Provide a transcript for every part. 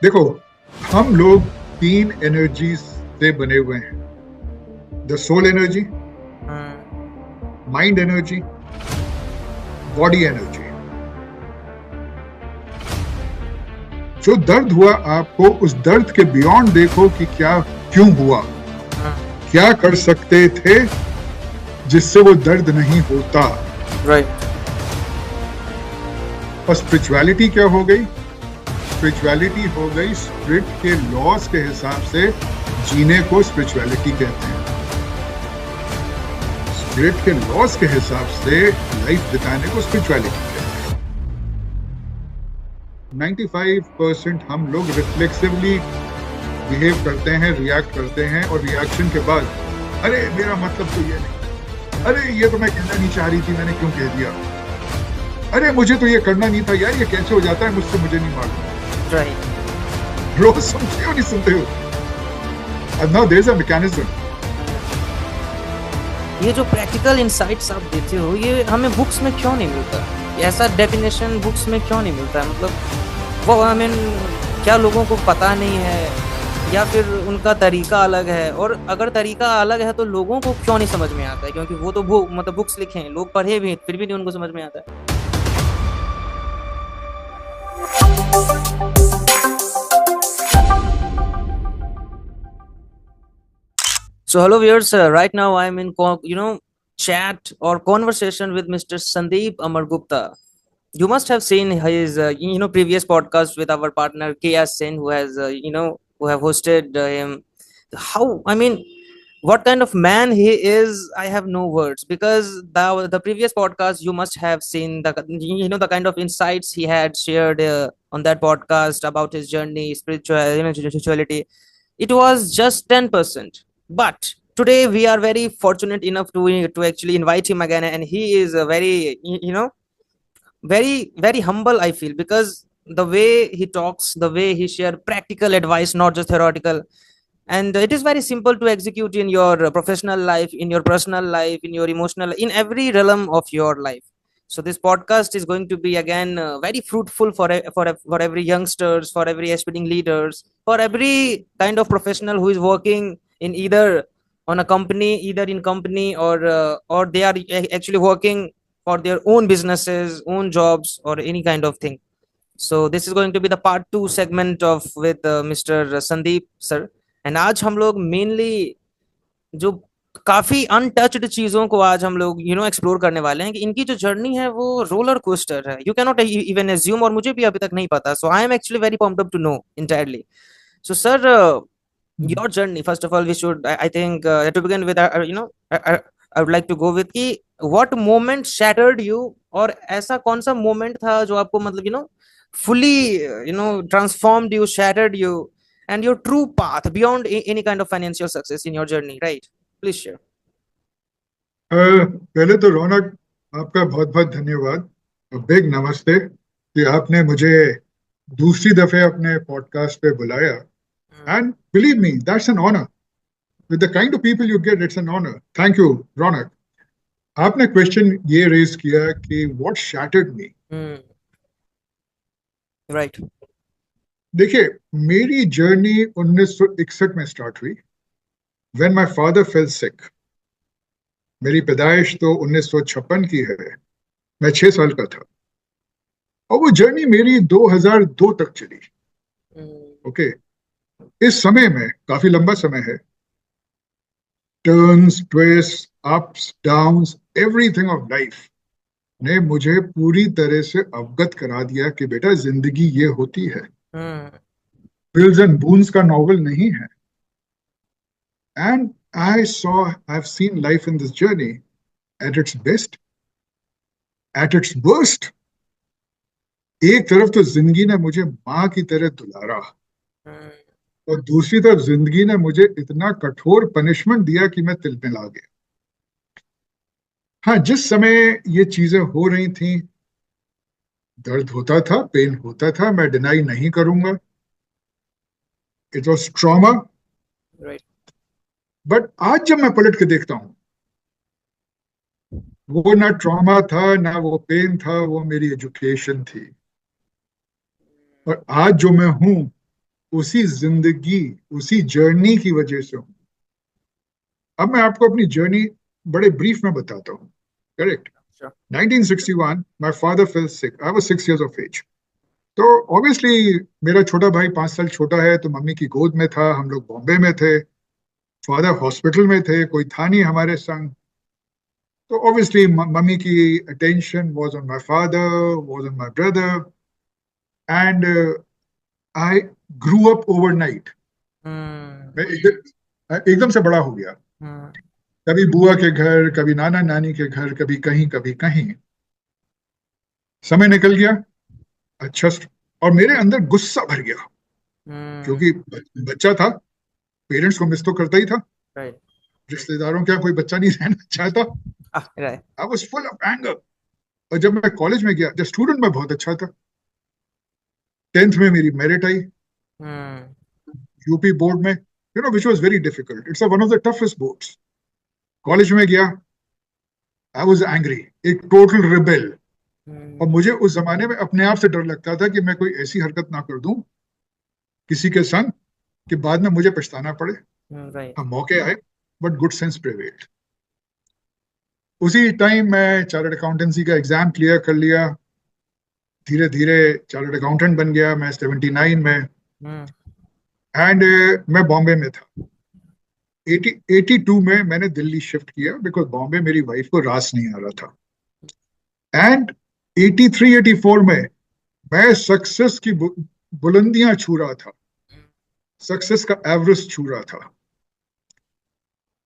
देखो, हम लोग तीन एनर्जी से बने हुए हैं। The soul energy, hmm. Mind energy, body energy. जो दर्द हुआ आपको, उस दर्द के बियॉन्ड देखो कि क्या, क्यों हुआ, क्या कर सकते थे जिससे वो दर्द नहीं होता। राइट। और स्पिरिचुअलिटी क्या हो गई? स्पिरिचुअलिटी हो गई स्पिरिट के लॉस के हिसाब से जीने को स्पिरिचुअलिटी कहते हैं। स्पिरिट के लॉस के हिसाब से लाइफ बिताने को स्पिरिचुअलिटी कहते हैं। 95% हम लोग रिफ्लेक्सिवली बिहेव करते हैं, रिएक्ट करते हैं, और रिएक्शन के बाद अरे मेरा मतलब तो ये नहीं, अरे ये तो मैं कहना नहीं चाह रही थी, मैंने क्यों कह दिया, अरे मुझे तो ये करना नहीं था यार, ये कैसे हो जाता है मुझसे, मुझे नहीं मालूम। राइट। रोज सुनते हो नहीं सुनते हो? And now there's a mechanism. ये जो प्रैक्टिकल इंसाइट्स आप देते हो, ये हमें बुक्स में क्यों नहीं मिलता? ऐसा डेफिनेशन बुक्स में क्यों नहीं मिलता है? मतलब वो आई मीन क्या लोगों को पता नहीं है, या फिर उनका तरीका अलग है? और अगर तरीका अलग है तो लोगों को क्यों नहीं समझ में आता है? क्योंकि वो तो मतलब बुक्स लिखे हैं, लोग पढ़े भी हैं, फिर भी नहीं उनको समझ में आता है। So hello viewers, right now I'm in chat or conversation with Mr. Sandeep Amargupta. You must have seen his previous podcast with our partner KS Sen, who has who have hosted him. How, I mean, what kind of man he is, I have no words, because the previous podcast you must have seen the kind of insights he had shared on that podcast about his journey, spirituality. It was just 10%, but today we are very fortunate enough to actually invite him again, and he is a very very humble, I feel, because the way he talks, the way he share practical advice, not just theoretical, and it is very simple to execute in your professional life, in your personal life, in your emotional, in every realm of your life. So this podcast is going to be again very fruitful for every youngsters, for every aspiring leaders, for every kind of professional who is working in either on a company, either in company, or they are actually working for their own businesses, own jobs, or any kind of thing. So this is going to be the part 2 segment of with Mr. Sandeep sir. And आज हम लोग mainly जो काफी untouched चीजों को आज हम लोग एक्सप्लोर करने वाले हैं, कि इनकी जो जर्नी है वो रोलर कोस्टर है, you can not even assume, और मुझे भी अभी तक नहीं पता, so I am actually very pumped up to know entirely. So sir, your journey, first of all, we should, I think, to begin with, I would like to go with कि what moment shattered you, और ऐसा कौन सा moment था जो आपको मतलब fully transformed you, shattered you, and your true path beyond any kind of financial success in your journey, right? Please share. पहले तो रौनक, आपका बहुत बहुत धन्यवाद, बिग नमस्ते कि आपने मुझे दूसरी दफे अपने पॉडकास्ट पे बुलाया। And believe me, that's an honour. With the kind of people you get, it's an honour. Thank you Raunak. आपने क्वेश्चन ये रेज किया कि व्हाट शैटर्ड मी। राइट. देखिए, मेरी जर्नी 1961 में स्टार्ट हुई, व्हेन माय फादर फेल सिक। मेरी पैदाइश तो 1956 की है, मैं 6 साल का था, और वो जर्नी मेरी 2002 तक चली। ओके, इस समय में, काफी लंबा समय है, turns, twist, ups, downs, everything of life ने मुझे पूरी तरह से अवगत करा दिया कि बेटा, जिंदगी ये होती है, बिल्स एंड बून्स का नॉवल नहीं है। And I have seen life in this journey at its best, at its worst. एक तरफ तो जिंदगी ने मुझे माँ की तरह दुलारा, और दूसरी तरफ जिंदगी ने मुझे इतना कठोर पनिशमेंट दिया कि मैं तिल मिला गया। हाँ, जिस समय ये चीजें हो रही थी, दर्द होता था, पेन होता था, मैं डिनाई नहीं करूंगा, it was trauma. Right. But आज जब मैं पलट के देखता हूं, वो ना ट्रॉमा था, ना वो पेन था, वो मेरी एजुकेशन थी। और आज जो मैं हूं, उसी जिंदगी, उसी जर्नी की वजह से हूं। अब मैं आपको अपनी जर्नी बड़े ब्रीफ में बताता हूँ। Correct. Sure. 1961 my father fell sick, I was 6 years of age. तो ऑब्वियसली मेरा छोटा भाई 5 साल छोटा है, तो मम्मी की गोद में था, हम लोग बॉम्बे में थे, फादर हॉस्पिटल में थे, कोई था नहीं हमारे संग। तो ऑब्वियसली मम्मी की attention was on my father, was on my brother, and I grew up overnight. Hmm. मैं एकदम से बड़ा हो गया। Hmm. कभी बुआ के घर, कभी नाना नानी के घर, कभी कहीं कभी कहीं। समय निकल गया। अच्छा। और मेरे अंदर गुस्सा भर गया, Hmm. क्योंकि बच्चा था, पेरेंट्स को मिस तो करता ही था, Right. रिश्तेदारों के यहाँ कोई बच्चा नहीं रहना चाहता। Ah, right. I was full of anger. और जब मैं कॉलेज में गया, जब स्टूडेंट में बहुत अच्छा था, 10th में मेरी मेरिट आई, Hmm. यूपी बोर्ड में, which was very difficult, it's one of the toughest boards. College में गया, आई वाज एंग्री, एक टोटल रिबेल। और Hmm. मुझे उस जमाने में अपने आप से डर लगता था कि मैं कोई ऐसी हरकत ना कर दूं किसी के संग कि बाद में मुझे पछताना पड़े। Right. हाँ, मौके आए, बट गुड सेंस प्रिवेल्ड। उसी टाइम मैं चार्टर्ड अकाउंटेंसी का एग्जाम क्लियर कर लिया, धीरे धीरे चार्टर्ड अकाउंटेंट बन गया मैं 79 में। Hmm. एंड मैं बॉम्बे में था। 82 में मैंने दिल्ली शिफ्ट किया, बिकॉज बॉम्बे मेरी वाइफ को रास नहीं आ रहा था। एंड 83-84 में मैं सक्सेस की बुलंदियां छू रहा था, सक्सेस का एवरेज छू रहा था।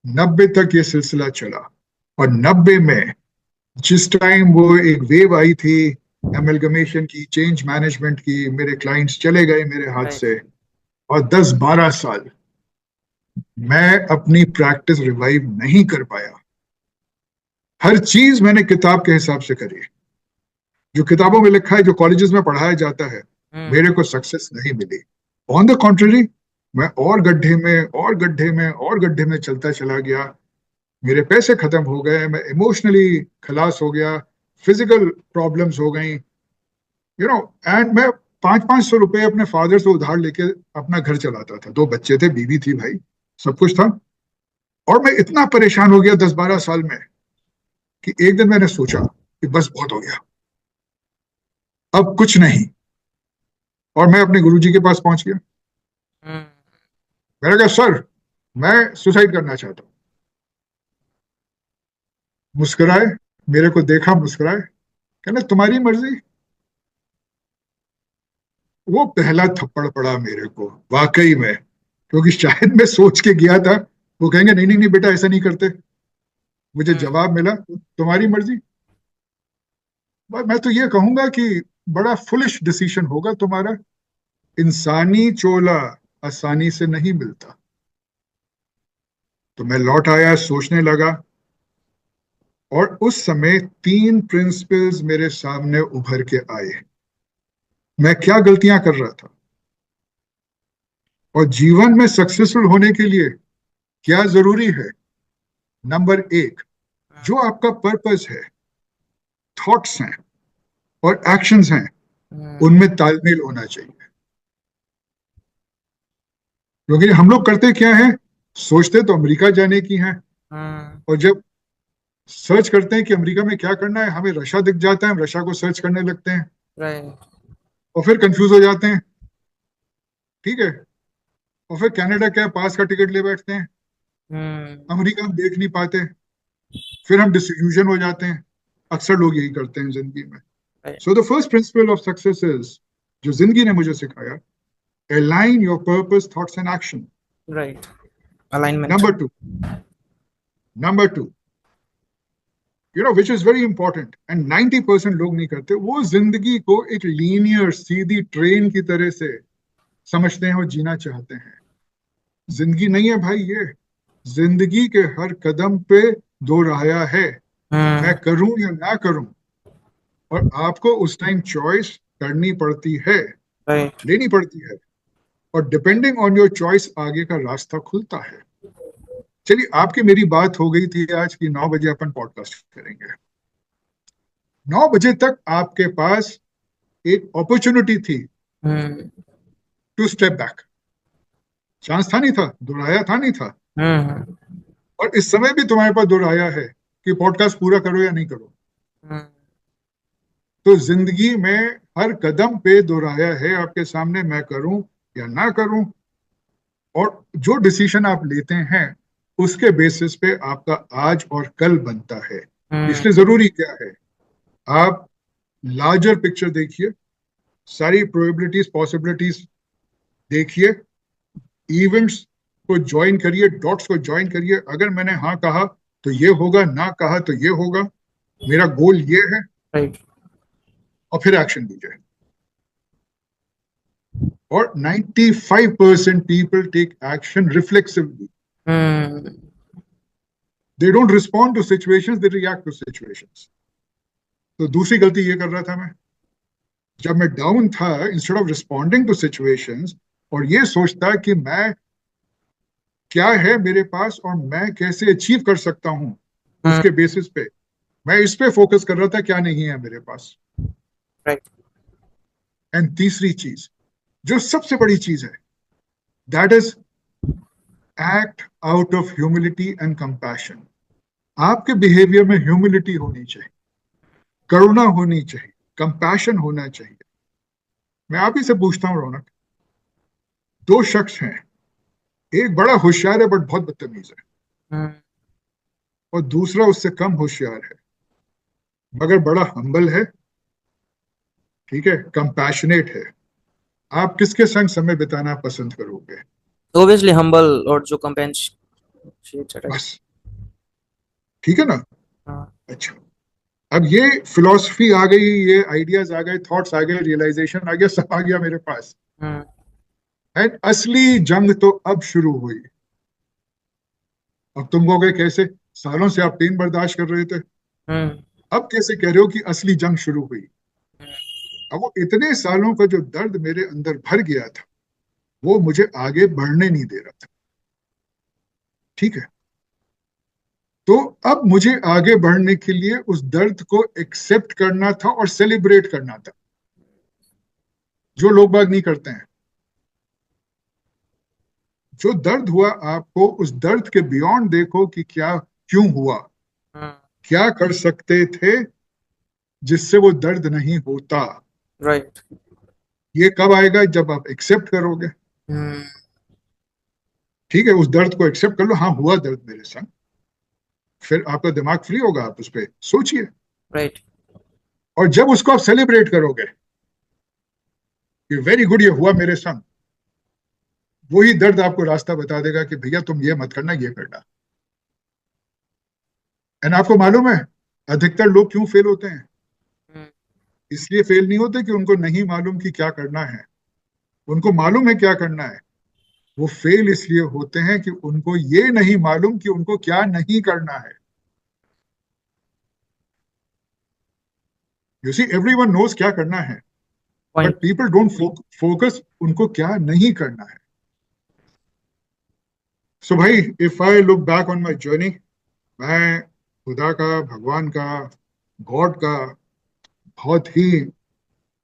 90 तक ये सिलसिला चला। और 90 में जिस टाइम वो एक वेव आई थी एमलगमेशन की, चेंज मैनेजमेंट की, मेरे क्लाइंट्स चले गए मेरे हाथ Right. से। और 10-12 साल मैं अपनी प्रैक्टिस रिवाइव नहीं कर पाया। हर चीज मैंने किताब के हिसाब से करी, जो किताबों में लिखा है, जो कॉलेजेस में पढ़ाया जाता है, Hmm. मेरे को सक्सेस नहीं मिली। ऑन द कॉन्ट्ररी, मैं और गड्ढे में और गड्ढे में और गड्ढे में चलता चला गया। मेरे पैसे खत्म हो गए, मैं इमोशनली खलास हो गया, फिजिकल प्रॉब्लम्स हो गई, एंड मैं 500-500 रुपए अपने फादर से उधार लेके अपना घर चलाता था। 2 बच्चे थे, बीवी थी, भाई, सब कुछ था। और मैं इतना परेशान हो गया 10-12 साल में कि एक दिन मैंने सोचा कि बस बहुत हो गया, अब कुछ नहीं। और मैं अपने गुरुजी के पास पहुंच गया। Hmm. मैंने कहा, सर, मैं सुसाइड करना चाहता हूँ। मुस्कुराए, मेरे को देखा, मुस्कुराए, कहना तुम्हारी मर्जी। वो पहला थप्पड़ पड़ा मेरे को, वाकई में, क्योंकि शायद मैं सोच के गया था वो कहेंगे नहीं नहीं नहीं बेटा, ऐसा नहीं करते। मुझे Hmm. जवाब मिला, तुम्हारी मर्जी। मैं तो ये कहूंगा कि बड़ा फुलिश डिसीजन होगा तुम्हारा। इंसानी चोला आसानी से नहीं मिलता। तो मैं लौट आया, सोचने लगा। और उस समय 3 प्रिंसिपल्स मेरे सामने उभर के आए। मैं क्या गलतियां कर रहा था, और जीवन में सक्सेसफुल होने के लिए क्या जरूरी है। नंबर 1, जो आपका पर्पस है, थॉट्स हैं और एक्शंस हैं, Hmm. उनमें तालमेल होना चाहिए। क्योंकि हम लोग करते क्या है, सोचते तो अमेरिका जाने की हैं, Hmm. और जब सर्च करते हैं कि अमेरिका में क्या करना है, हमें रशिया दिख जाता है, हम रशिया को सर्च करने लगते हैं, Right. और फिर कंफ्यूज हो जाते हैं। ठीक है। और फिर कनाडा क्या, पास का टिकट ले बैठते हैं, Hmm. अमेरिका हम देख नहीं पाते, फिर हम डिsillusion हो जाते हैं। अक्सर लोग यही करते हैं जिंदगी में। Right. So the first principle of success is, जो जिंदगी ने मुझे सिखाया, align your purpose, thoughts and action. Right. Alignment. Number two, which is very important and 90% लोग नहीं करते, वो जिंदगी को एक लीनियर सीधी ट्रेन की तरह से समझते हैं और जीना चाहते हैं। जिंदगी नहीं है भाई ये। जिंदगी के हर कदम पे दो राया है, मैं Hmm. करूं या ना करूं। और आपको उस टाइम चॉइस करनी पड़ती है, Right. लेनी पड़ती है। और डिपेंडिंग ऑन योर चॉइस आगे का रास्ता खुलता है। चलिए, आपकी मेरी बात हो गई थी आज की 9 बजे अपन पॉडकास्ट करेंगे। 9 बजे तक आपके पास एक अपॉर्चुनिटी थी Hmm. To step back. Chance था नहीं था, दोराया था नहीं था। हम्म और इस समय भी तुम्हारे पास दोराया है कि पॉडकास्ट पूरा करो या नहीं करो। हम्म तो जिंदगी में हर कदम पे दोराया है आपके सामने, मैं करूं या ना करूं। और जो डिसीजन आप लेते हैं उसके बेसिस पे आपका आज और कल बनता है। हम्म इसलिए जरूरी क्या है, आप लार्जर पिक्चर देखिए, सारी प्रोबेबिलिटीज पॉसिबिलिटीज देखिए, इवेंट्स को ज्वाइन करिए, डॉट्स को ज्वाइन करिए। अगर मैंने हाँ कहा तो ये होगा, ना कहा तो ये होगा, मेरा गोल ये है, राइट और फिर एक्शन लीजिए। और 95% people take action reflexively. Hmm they don't respond to situations, they react to situations. तो दूसरी गलती ये कर रहा था मैं, जब मैं डाउन था, instead of responding to situations और ये सोचता कि मैं क्या है मेरे पास और मैं कैसे अचीव कर सकता हूं उसके बेसिस पे, मैं इस पे फोकस कर रहा था क्या नहीं है मेरे पास। राइट एंड तीसरी चीज, जो सबसे बड़ी चीज है, that is act out of humility and compassion. आपके बिहेवियर में ह्यूमिलिटी होनी चाहिए, करुणा होनी चाहिए, कंपैशन होना चाहिए। मैं आप ही से पूछता हूं रौनक, दो शख्स हैं, एक बड़ा होशियार है बट बहुत बदतमीज है, हम्म और दूसरा उससे कम होशियार है मगर बड़ा हम्बल है, ठीक है, कंपैशनेट है। आप किसके संग समय बिताना पसंद करोगे? ऑब्वियसली हम्बल और जो कंपेंसेट। बस, ठीक है ना? हाँ अच्छा, अब ये फिलॉसफी आ गई, ये आइडियाज आ गए, थॉट्स आ गए, रियलाइजेशन आ गया, सब आ गया मेरे पास। हम्म एंड असली जंग तो अब शुरू हुई। अब तुम कहोगे कैसे, सालों से आप पेन बर्दाश्त कर रहे थे, हम्म अब कैसे कह रहे हो कि असली जंग शुरू हुई? अब वो इतने सालों का जो दर्द मेरे अंदर भर गया था, वो मुझे आगे बढ़ने नहीं दे रहा था, ठीक है? तो अब मुझे आगे बढ़ने के लिए उस दर्द को एक्सेप्ट करना था और सेलिब्रेट करना था, जो लोग बाग नहीं करते हैं। जो दर्द हुआ आपको, उस दर्द के बियॉन्ड देखो कि क्या, क्यों हुआ, हम्म क्या कर सकते थे जिससे वो दर्द नहीं होता। राइट ये कब आएगा? जब आप एक्सेप्ट करोगे। हम्म ठीक है, उस दर्द को एक्सेप्ट कर लो, हाँ हुआ दर्द मेरे संग, फिर आपका दिमाग फ्री होगा, आप उस पर सोचिए। राइट और जब उसको आप सेलिब्रेट करोगे कि वेरी गुड ये हुआ मेरे संग, वही दर्द आपको रास्ता बता देगा कि भैया तुम ये मत करना, ये करना। एंड आपको मालूम है अधिकतर लोग क्यों फेल होते हैं? हम्म इसलिए फेल नहीं होते कि उनको नहीं मालूम कि क्या करना है, उनको मालूम है क्या करना है। वो फेल इसलिए होते हैं कि उनको ये नहीं मालूम कि उनको क्या नहीं करना है। यू सी, एवरीवन नोज क्या करना है, but point people don't focus उनको क्या नहीं करना है। सो भाई, if I look back on my journey, मैं खुदा का, भगवान का, गॉड का बहुत ही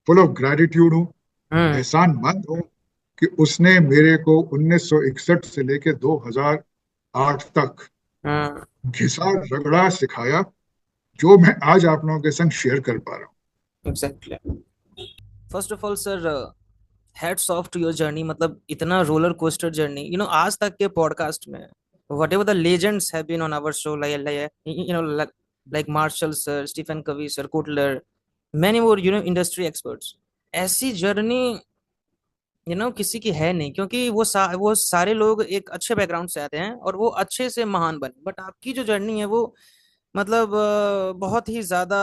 फुल ऑफ ग्रेटिट्यूड हूँ, हम्म एहसानमंद हूँ कि उसने मेरे को 1961 से लेके 2008 तक हम्म घिसा रगड़ा सिखाया, जो मैं आज आप लोगों के संग शेयर कर पा रहा हूँ। Exactly. First of all sir, hats off to your journey. मतलब इतना रोलर कोस्टर जर्नी, आज तक के पॉडकास्ट में whatever the legends have been on our show, like Marshall sir, Stephen Covey sir, Kotler, many more industry experts, ऐसी journey किसी की है नहीं, क्योंकि वो सारे लोग एक अच्छे बैकग्राउंड से आते हैं और वो अच्छे से महान बने। बट आपकी जो जर्नी है वो मतलब बहुत ही ज्यादा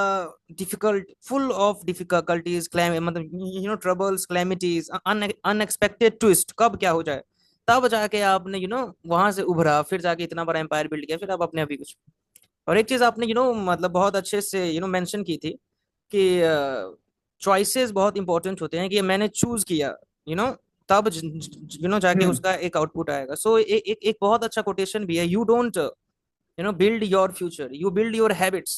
difficult, full of difficulties, climb मतलब ट्रबल्स, क्लैमिटीज, अनएक्सपेक्टेड ट्विस्ट, कब क्या हो जाए, तब जाके आपने वहां से उभरा, फिर जाके इतना बड़ा एम्पायर बिल्ड किया, फिर आप अपने अभी कुछ। और एक चीज आपने मतलब बहुत अच्छे से मेंशन की थी कि चॉइसेस बहुत इंपॉर्टेंट होते हैं, कि मैंने चूज किया, यू नो तब जाके हम्म। उसका एक आउटपुट आएगा। सो एक बहुत अच्छा कोटेशन भी है, you don't build your future, you build your habits,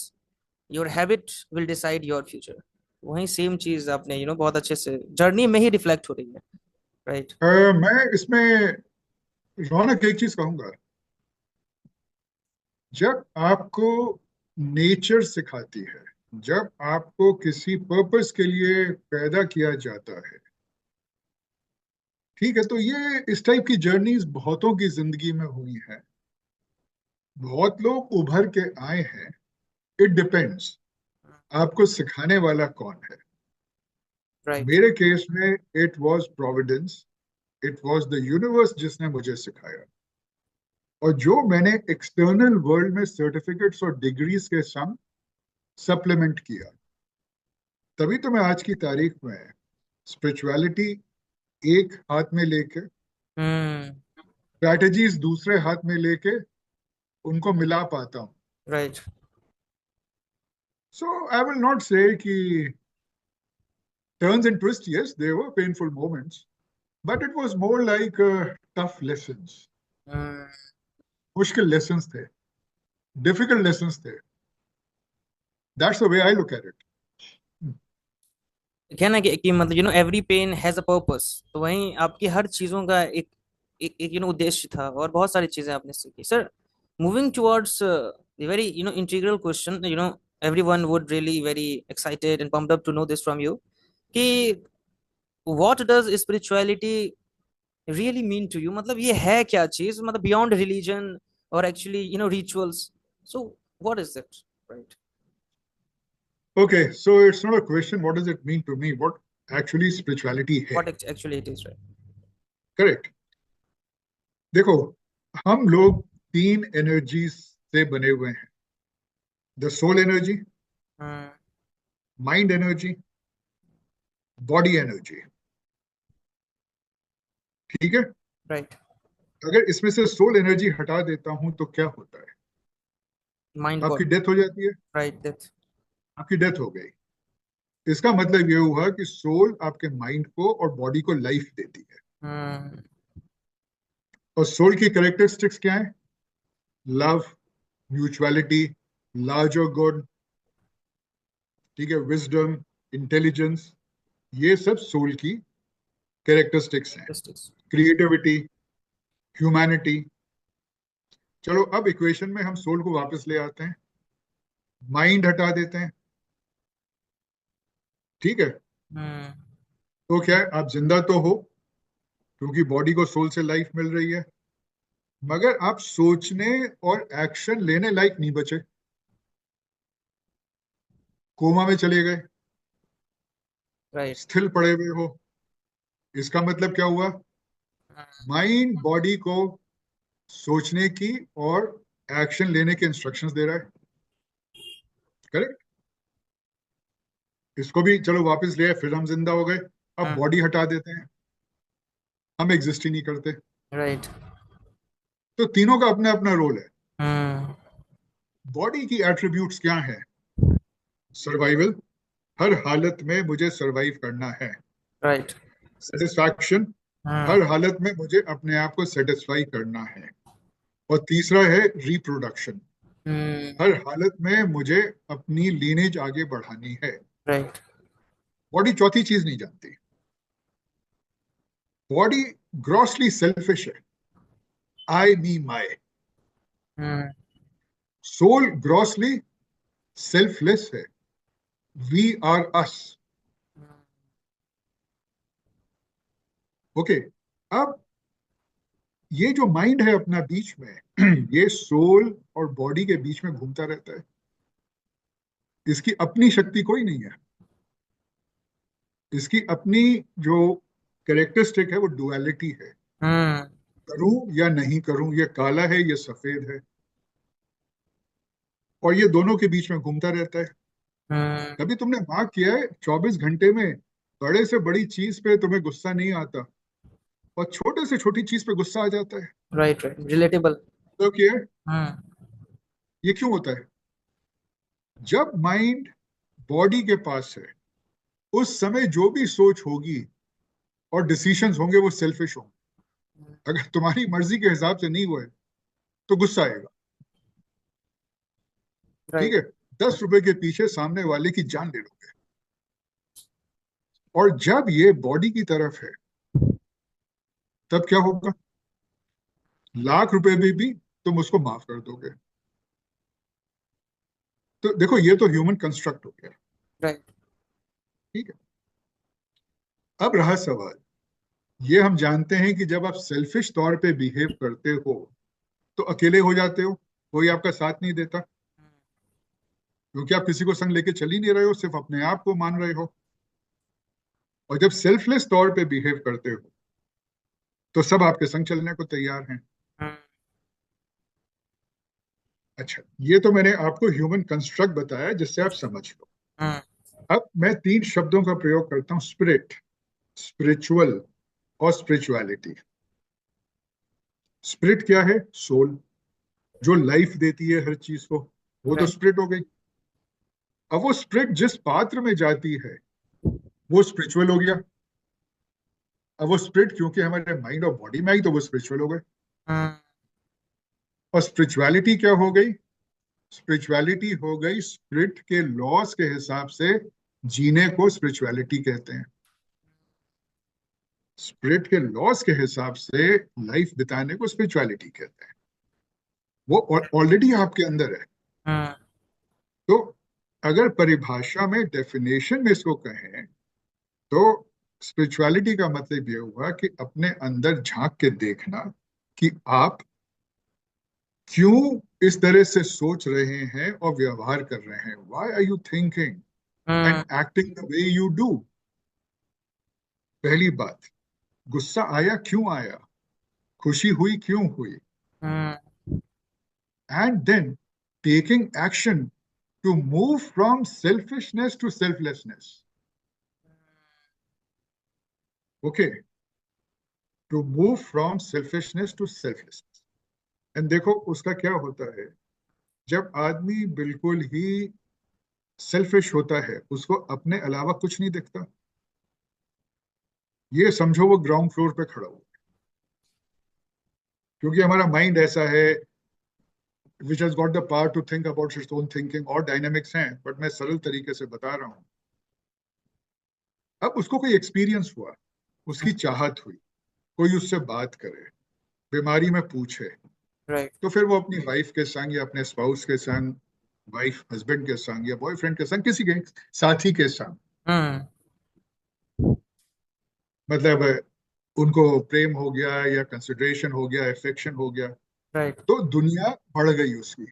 your habit will decide your future। वही सेम चीज आपने बहुत अच्छे से जर्नी में ही रिफ्लेक्ट हो रही है, राइट। मैं इसमें रौनक, एक चीज कहूंगा, जब आपको नेचर सिखाती है, जब आपको किसी पर्पस के लिए पैदा किया जाता है, ठीक है, तो ये इस टाइप की जर्नीज बहुतों की जिंदगी में हुई है, बहुत लोग उभर के आए हैं। इट डिपेंड्स आपको सिखाने वाला कौन है। राइट। मेरे केस में it was Providence, it was the universe जिसने मुझे सिखाया। और जो मैंने एक्सटर्नल वर्ल्ड में सर्टिफिकेट्स और डिग्रीज के संग सप्लीमेंट किया, तभी तो मैं आज की तारीख में स्पिरिचुअलिटी एक हाथ में लेके, हम्म। स्ट्रैटेजीज दूसरे हाथ में लेके उनको मिला पाता हूँ। Right. So I will not से कि turns and twists, yes, they were painful moments, but it was more like tough lessons. हम्म। मुश्किल lessons थे, difficult lessons थे. That's the way I look at it. क्या ना कि मतलब every pain has a purpose, तो वहीं आपकी हर चीजों का एक एक, एक उद्देश्य था, और बहुत सारी चीजें आपने सीखी sir. Moving towards very integral question, everyone would really very excited and pumped up to know this from you कि what does spirituality really mean to you, मतलब ये है क्या चीज, मतलब beyond religion or actually rituals, so what is it, right? Okay, so it's not a question, what does it mean to me? What actually spirituality है? What actually it is, right? Correct. देखो, हम लोग तीन energy से बने हुए हैं: the soul energy, Hmm. Mind energy, body energy. ठीक है। Right. अगर इसमें से सोल एनर्जी हटा देता हूं तो क्या होता है? Mind आपकी body. डेथ हो जाती है। Right, that. आपकी डेथ हो गई, इसका मतलब ये हुआ कि सोल आपके माइंड को और बॉडी को लाइफ देती है। Hmm. और सोल की कैरेक्टरिस्टिक्स क्या है? लव, म्यूचुअलिटी, लार्जर गुड, ठीक है, विजडम, इंटेलिजेंस, ये सब सोल की कैरेक्टरिस्टिक्स हैं। Justice. Creativity, humanity. चलो अब इक्वेशन में हम सोल को वापस ले आते हैं, माइंड हटा देते हैं, ठीक है। Hmm. तो क्या है, आप जिंदा तो हो क्योंकि बॉडी को सोल से लाइफ मिल रही है, मगर आप सोचने और एक्शन लेने लायक नहीं बचे, कोमा में चले गए, Right. स्थिर पड़े हुए हो। इसका मतलब क्या हुआ? Hmm. माइंड बॉडी को सोचने की और एक्शन लेने के इंस्ट्रक्शंस दे रहा है। करेक्ट। इसको भी चलो वापस ले आए, फिर हम जिंदा हो गए। अब Hmm. बॉडी हटा देते हैं, हम एग्जिस्ट ही नहीं करते। Right. तो तीनों का अपना अपना रोल है। Hmm. बॉडी की एट्रीब्यूट्स क्या है? सर्वाइवल, हर हालत में मुझे सरवाइव करना है। Right. Satisfaction, Hmm. हर हालत में मुझे अपने आप को सेटिस्फाई करना है। और तीसरा है रिप्रोडक्शन, Hmm. हर हालत में मुझे अपनी लीनेज आगे बढ़ानी है। Right. बॉडी चौथी चीज नहीं जानती। बॉडी ग्रॉसली सेल्फिश है, आई मी माई। Hmm. सोल ग्रॉसली सेल्फलेस है, वी आर अस। ओके। अब ये जो माइंड है अपना बीच में, ये सोल और बॉडी के बीच में घूमता रहता है। इसकी अपनी शक्ति कोई नहीं है। इसकी अपनी जो कैरेक्टरिस्टिक है वो डुअलिटी है, Hmm. करूं या नहीं करूं, ये काला है ये सफेद है, और ये दोनों के बीच में घूमता रहता है। Hmm. कभी तुमने मार्क किया है 24 घंटे में बड़े से बड़ी चीज पे तुम्हें गुस्सा नहीं आता और छोटे से छोटी चीज पे गुस्सा आ जाता है? Right. Right. Relatable. तो क्या है? Hmm. ये क्यों होता है? जब माइंड बॉडी के पास है, उस समय जो भी सोच होगी और डिसीशंस होंगे वो सेल्फिश होंगे। अगर तुम्हारी मर्जी के हिसाब से नहीं हुए तो गुस्सा आएगा। ठीक Right. है। 10 रुपए के पीछे सामने वाले की जान ले लोगे। और जब ये बॉडी की तरफ है तब क्या होगा? 1,00,000 रुपए भी तुम उसको माफ कर दोगे। तो देखो ये तो ह्यूमन कंस्ट्रक्ट हो गया। राइट। ठीक है। अब रहा सवाल, ये हम जानते हैं कि जब आप सेल्फिश तौर पे बिहेव करते हो तो अकेले हो जाते हो, कोई आपका साथ नहीं देता, क्योंकि आप किसी को संग लेके चल ही नहीं रहे हो, सिर्फ अपने आप को मान रहे हो। और जब सेल्फलेस तौर पे बिहेव करते हो तो सब आपके संग चलने को तैयार हैं। अच्छा, ये तो मैंने आपको ह्यूमन कंस्ट्रक्ट बताया जिससे आप समझ लो। अब मैं 3 शब्दों का प्रयोग करता हूं, स्पिरिट, स्पिरिचुअल और स्पिरिचुअलिटी। स्पिरिट क्या है? सोल, जो लाइफ देती है हर चीज को, वो तो राइट। स्पिरिट हो गई। अब वो स्पिरिट जिस पात्र में जाती है वो स्पिरिचुअल हो गया। अब वो स्पिरिट क्योंकि हमारे माइंड और बॉडी में आई तो वो स्पिरिचुअल हो गए। और स्पिरिचुअलिटी क्या हो गई? स्पिरिचुअलिटी हो गई स्पिरिट के लॉस के हिसाब से जीने को स्पिरिचुअलिटी कहते हैं। स्पिरिट के लॉस के हिसाब से लाइफ बिताने को स्पिरिचुअलिटी कहते हैं। वो ऑलरेडी आपके अंदर है। तो अगर परिभाषा में, डेफिनेशन में इसको कहें तो स्पिरिचुअलिटी का मतलब ये हुआ कि अपने अंदर झांक के देखना कि आप क्यों इस तरह से सोच रहे हैं और व्यवहार कर रहे हैं। Why are you thinking and acting the way you do? पहली बात, गुस्सा आया क्यों आया, खुशी हुई क्यों हुई, and then taking action to move from selfishness to selflessness. Okay, to move from selfishness to selflessness. And देखो उसका क्या होता है, जब आदमी बिल्कुल ही सेल्फिश होता है उसको अपने अलावा कुछ नहीं दिखता। ये समझो वो ग्राउंड फ्लोर पे खड़ा हो, क्योंकि हमारा माइंड ऐसा है which has got the power to think about its own thinking, और डायनेमिक्स हैं, बट मैं सरल तरीके से बता रहा हूं। अब उसको कोई एक्सपीरियंस हुआ, उसकी चाहत हुई, कोई उससे बात करे, बीमारी में पूछे, राइट। तो फिर वो अपनी वाइफ के संग या अपने स्पाउस के संग, वाइफ हस्बैंड के संग या बॉयफ्रेंड के संग, किसी के साथी के संग, मतलब उनको प्रेम हो गया या कंसिडरेशन हो गया, अफेक्शन हो गया, राइट। तो दुनिया बढ़ गई उसकी।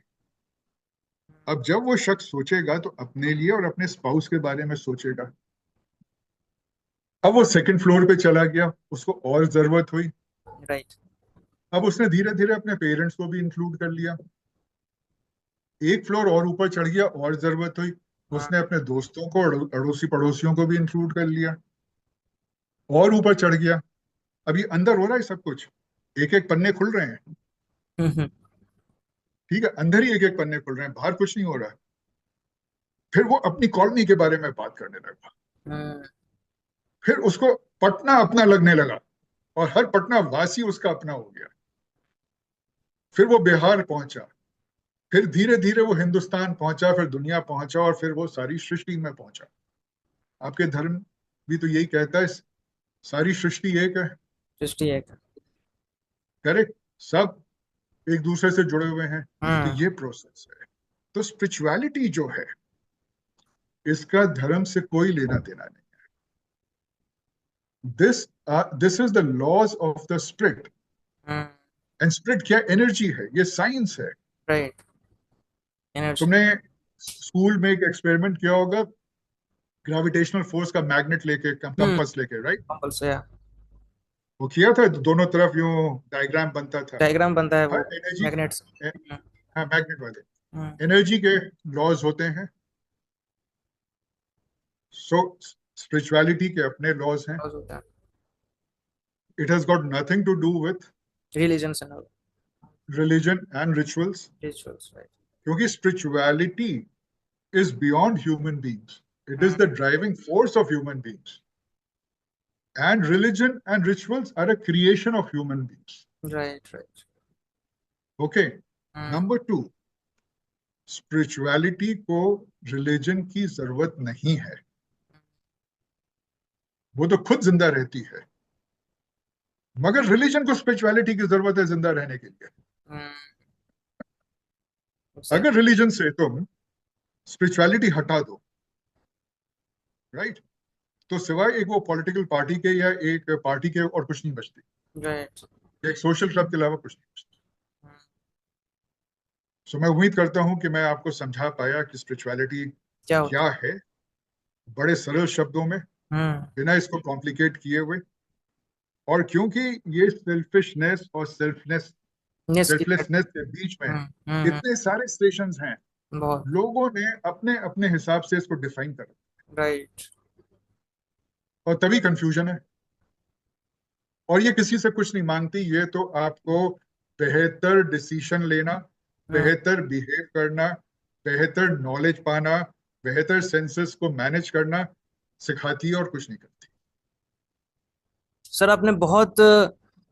अब जब वो शख्स सोचेगा तो अपने लिए और अपने स्पाउस के बारे में सोचेगा। अब वो सेकंड फ्लोर पे चला गया, उसको और जरूरत हुई, राइट। अब उसने धीरे धीरे अपने पेरेंट्स को भी इंक्लूड कर लिया। एक फ्लोर और ऊपर चढ़ गया, और जरूरत हुई, उसने अपने दोस्तों को, अड़ोसी पड़ोसियों को भी इंक्लूड कर लिया। और ऊपर चढ़ गया, अभी अंदर हो रहा है सब कुछ, एक एक पन्ने खुल रहे हैं। ठीक है, अंदर ही एक एक पन्ने खुल रहे हैं, बाहर कुछ नहीं हो रहा है। फिर वो अपनी कॉलोनी के बारे में बात करने लगा, फिर उसको पटना अपना लगने लगा, और हर पटना वासी उसका अपना हो गया। फिर वो बिहार पहुंचा, फिर धीरे धीरे वो हिंदुस्तान पहुंचा, फिर दुनिया पहुंचा, और फिर वो सारी सृष्टि में पहुंचा। आपके धर्म भी तो यही कहता है, सारी सृष्टि एक है। सृष्टि एक। करेक्ट, सब एक दूसरे से जुड़े हुए हैं। तो ये प्रोसेस है। तो स्पिरिचुअलिटी जो है, इसका धर्म से कोई लेना देना नहीं। This is the laws of the spirit. And spirit क्या? एनर्जी है, ये साइंस है। राइट। एनर्जी। तुमने स्कूल में एक एक्सपेरिमेंट किया होगा, ग्रेविटेशनल फोर्स का मैग्नेट लेके, कंपास लेके, राइट? कंपल्स या वो किया था, दोनों तरफ यूं डायग्राम बनता था। डायग्राम बनता है वो हर एनर्जी, मैग्नेट्स। हाँ मैग्नेट वाले, एनर्जी के लॉज होते हैं। सो स्पिरिचुअलिटी के अपने लॉज हैं। होता है। It has got nothing to do with religions and all. Religion and rituals, rituals. Right. क्योंकि spirituality is beyond human beings. It is the driving force of human beings. And religion and rituals are a creation of human beings. Right. Right. Okay. Number 2, spirituality को religion की जरूरत नहीं है, वो तो खुद जिंदा रहती है। मगर रिलीजन को स्पिरिचुअलिटी की जरूरत है जिंदा रहने के लिए। हम्म, अगर exactly. रिलीजन से तुम स्पिरिचुअलिटी हटा दो, राइट, तो सिवाय एक वो पॉलिटिकल पार्टी के या एक पार्टी के और कुछ नहीं बचती। Right. एक सोशल क्लब के अलावा कुछ नहीं बचती। सो मैं उम्मीद करता हूं कि मैं आपको समझा पाया कि स्पिरिचुअलिटी क्या क्या होता है, बड़े सरल शब्दों में, है? बिना इसको कॉम्प्लिकेट किए हुए। और क्योंकि ये सेल्फिशनेस और नेस की सेल्फलेसनेस के बीच में हम्म, इतने सारे स्टेशंस हैं, बहुत लोगों ने अपने अपने हिसाब से इसको डिफाइन कर, राइट। और तभी कंफ्यूजन है। और ये किसी से कुछ नहीं मांगती, ये तो आपको बेहतर डिसीजन लेना, हम्म, बेहतर बिहेव करना, बेहतर नॉलेज पाना, बेहतर सेंसेस को मैनेज करना सिखाती है, और कुछ नहीं करती। सर आपने बहुत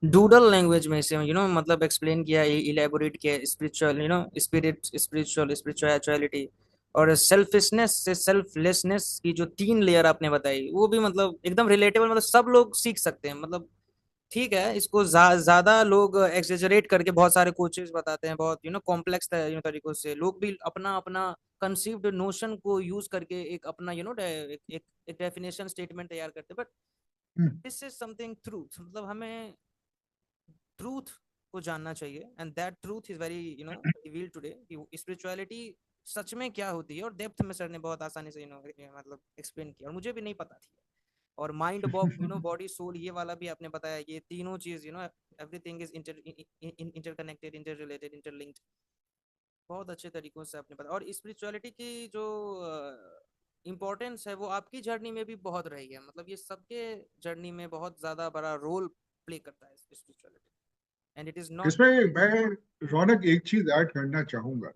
डूडल लैंग्वेज में इसे मतलब एक्सप्लेन किया, इलेबोरेट किया, स्पिरिचुअल स्पिरिचुअलिटी और सेल्फिशनेस से सेल्फलेसनेस की जो तीन लेयर आपने बताई, वो भी मतलब एकदम रिलेटेबल, मतलब सब लोग सीख सकते हैं। मतलब ठीक है, इसको ज्यादा लोग एक्सेजरेट करके बहुत सारे कोचेस बताते हैं, बहुत कॉम्प्लेक्स तरीकों से लोग भी अपना अपना कंसीव्ड नोशन को यूज करके एक अपना एक डेफिनेशन स्टेटमेंट तैयार करते हैं। But hmm. This is something truth, मतलब हमें ट्रूथ को जानना चाहिए, and that truth is very revealed today कि स्पिरिचुअलिटी सच में क्या होती है। और डेप्थ में सर ने बहुत आसानी से मतलब एक्सप्लेन किया, और मुझे भी नहीं पता थी। और माइंड बॉडी सोल ये वाला भी आपने बताया, ये तीनों चीज everything is interconnected, inter related, interlinked. बहुत अच्छे तरीकों से आपने बताया। और स्पिरिचुअलिटी की जो इम्पोर्टेंस है वो आपकी जर्नी में भी बहुत रही है, मतलब ये सबके जर्नी में बहुत ज्यादा बड़ा रोल प्ले करता है spirituality, and it is not. इसमें मैं, रौनक, एक चीज ऐड करना चाहूंगा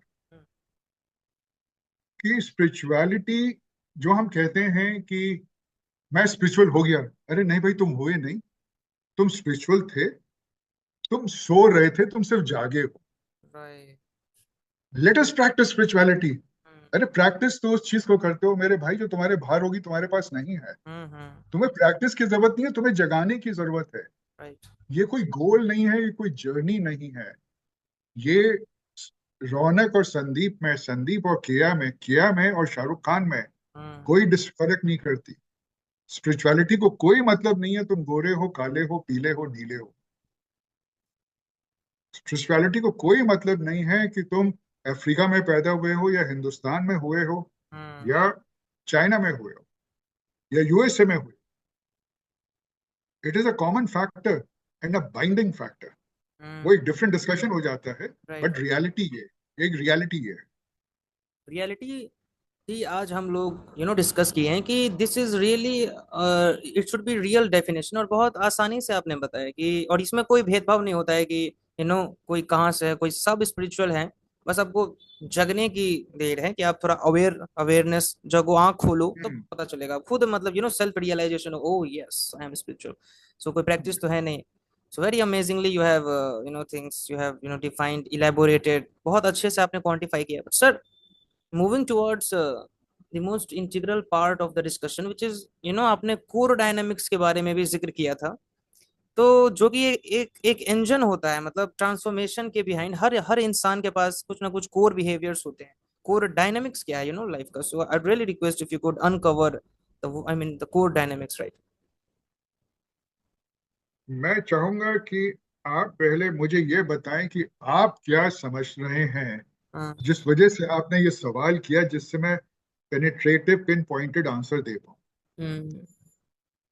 कि स्पिरिचुअलिटी, जो हम कहते हैं कि मैं स्पिरिचुअल हो गया, अरे नहीं भाई, तुम हुए नहीं। तुम स्पिरिचुअल थे, तुम सो रहे थे, तुम सिर्फ जागे हो। Right. Let us practice spirituality. अरे प्रैक्टिस तो उस चीज को करते हो मेरे भाई जो तुम्हारे बाहर होगी, तुम्हारे पास नहीं है। तुम्हें प्रैक्टिस की जरूरत नहीं है, तुम्हें जगाने की जरूरत है। राइट। ये कोई गोल नहीं है, ये कोई जर्नी नहीं है। ये रौनक और संदीप में, संदीप और किया में और शाहरुख खान में कोई फर्क नहीं करती। स्पिरिचुअलिटी को कोई मतलब नहीं है तुम गोरे हो, काले हो, पीले हो, नीले हो। स्पिरिचुअलिटी को कोई मतलब नहीं है कि तुम अफ्रीका में पैदा हुए हो, या हिंदुस्तान में हुए हो, या चाइना में हुए हो, या यूएसए में हुए। It is a common factor and a binding factor. वो एक डिफरेंट डिस्कशन हो जाता है, राइट। बट रियलिटी ये, एक रियलिटी ये है। रियलिटी ही आज हम लोग डिस्कस किए हैं कि this is really, it should be real definition. और बहुत आसानी से आपने बताया कि, और इसमें कोई भेदभाव नहीं होता है कि कोई कहाँ से है, कोई सब स्पिरिचुअल है। बस आपको जगने की देर है कि आप थोड़ा अवेयरनेस जगो, आंख खोलो तो हम्म। पता चलेगा खुद, मतलब self realisation, oh yes I am spiritual. So कोई प्रैक्टिस तो है नहीं। So very amazingly you have things you have defined, elaborated, बहुत अच्छे से आपने क्वांटिफाई किया। But sir, moving towards the most integral part of the discussion, which is आपने कोर डायनामिक्स के बारे में भी जिक्र किया था। तो जो कि एक इंजन होता है, मतलब ट्रांसफॉर्मेशन के बिहाइंड हर हर इंसान के पास कुछ ना कुछ कोर बिहेवियर्स होते हैं। कोर डायनामिक्स क्या है लाइफ का? So I really request if you could uncover the, I mean the core dynamics, right? मैं चाहूंगा कि आप पहले मुझे ये बताएं कि आप क्या समझ रहे हैं, जिस वजह से आपने ये सवाल किया, जिससे मैं पेनिट्रेटिव पिन पॉइंटेड आंसर दे पाऊँ।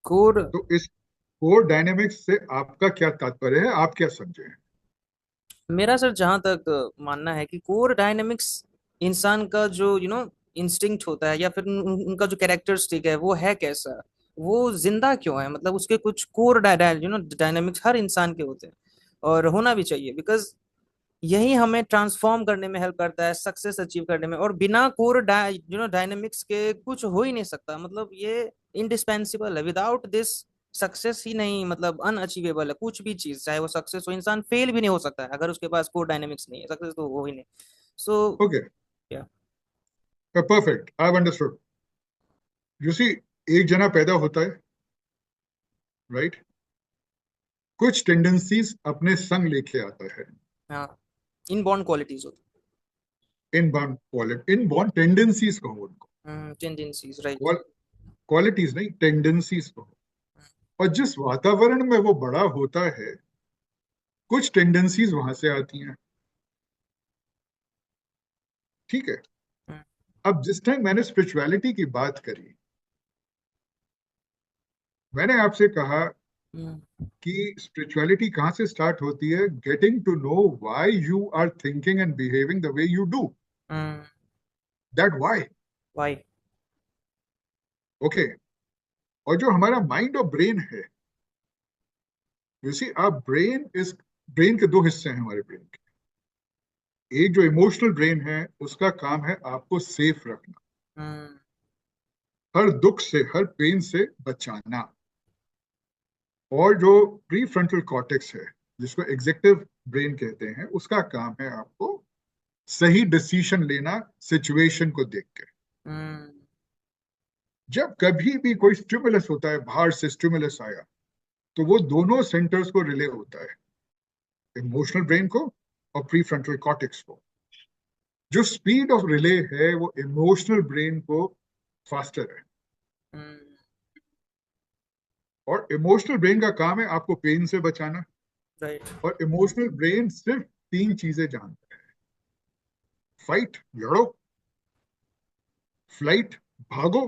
कोर, तो इस कोर डायनेमिक्स से आपका क्या तात्पर्य है, आप क्या समझे हैं? मेरा सर जहां तक मानना है कि कोर डायनेमिक्स इंसान का जो इंस्टिंक्ट होता है, या फिर उनका जो कैरेक्टरिस्टिक है वो है कैसा, वो जिंदा क्यों है, मतलब उसके कुछ कोर डायनेमिक्स हर इंसान के होते हैं और होना भी चाहिए, बिकॉज यही हमें ट्रांसफॉर्म करने में हेल्प करता है, सक्सेस अचीव करने में। और बिना कोर डायनेमिक्स के कुछ हो ही नहीं सकता, मतलब ये इंडिस्पेंसिबल है। विदाउट दिस सक्सेस ही नहीं, मतलब अनअचीवेबल है कुछ भी चीज, चाहे वो सक्सेस हो। इंसान फेल भी नहीं हो सकता है अगर उसके पास कोर डायनेमिक्स नहीं है, सक्सेस तो हो ही नहीं। सो ओके, क्या? Perfect, I have understood. You see, एक जना पैदा होता है, राइट, कुछ टेंडेंसीज अपने संग लेके आता है। हाँ, इनबॉर्न क्वालिटीज होती इनबॉर्न टेंडेंसीज कहो उनको, है, टेंडेंसीज, राइट। क्वालिटीज नहीं, टेंडेंसीज कहो। और जिस वातावरण में वो बड़ा होता है, कुछ टेंडेंसीज वहां से आती हैं। ठीक है। अब जिस टाइम मैंने स्पिरिचुअलिटी की बात करी, मैंने आपसे कहा कि स्पिरिचुअलिटी कहाँ से स्टार्ट होती है? Getting to know why you are thinking and behaving the way you do, that why. Why. Okay. और जो हमारा माइंड और ब्रेन है, यू सी ब्रेन के दो हिस्से हैं हमारे ब्रेन के। एक जो इमोशनल ब्रेन है, उसका काम है आपको सेफ रखना, हर दुख से, हर पेन से बचाना। और जो प्री फ्रंटल कॉर्टेक्स है, जिसको एग्जेक्टिव ब्रेन कहते हैं, उसका काम है आपको सही डिसीजन लेना सिचुएशन को देख के। जब कभी भी कोई स्टिमुलस होता है, बाहर से स्टिमुलस आया, तो वो दोनों सेंटर्स को रिले होता है, इमोशनल ब्रेन को और प्री फ्रंटल कॉर्टेक्स को। जो स्पीड ऑफ रिले है वो इमोशनल ब्रेन को फास्टर है। और इमोशनल ब्रेन का काम है आपको पेन से बचाना। राइट। और इमोशनल ब्रेन सिर्फ तीन चीजें जानता है: फाइट, लड़ो; फ्लाइट, भागो;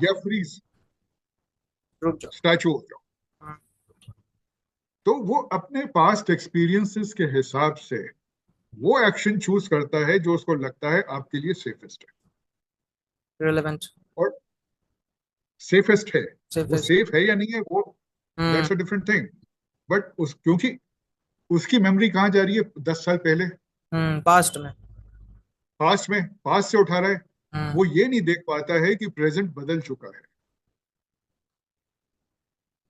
या फ्रीज, रुक जाओ। स्टैचू हो जाओ। तो वो अपने पास्ट एक्सपीरियंसेस के हिसाब से वो एक्शन चूज करता है जो उसको लगता है आपके लिए सेफेस्ट है। रिलेवेंट। और सेफेस्ट है, वो सेफेस्ट। सेफ है या नहीं है, वो that's a different thing. But उस क्योंकि उसकी मेमोरी कहाँ जा रही है? 10 साल पहले, पास्ट में। पास्ट में, पास्ट से उठा रहा है। वो हम्म ये नहीं देख पाता है कि प्रेजेंट बदल चुका है।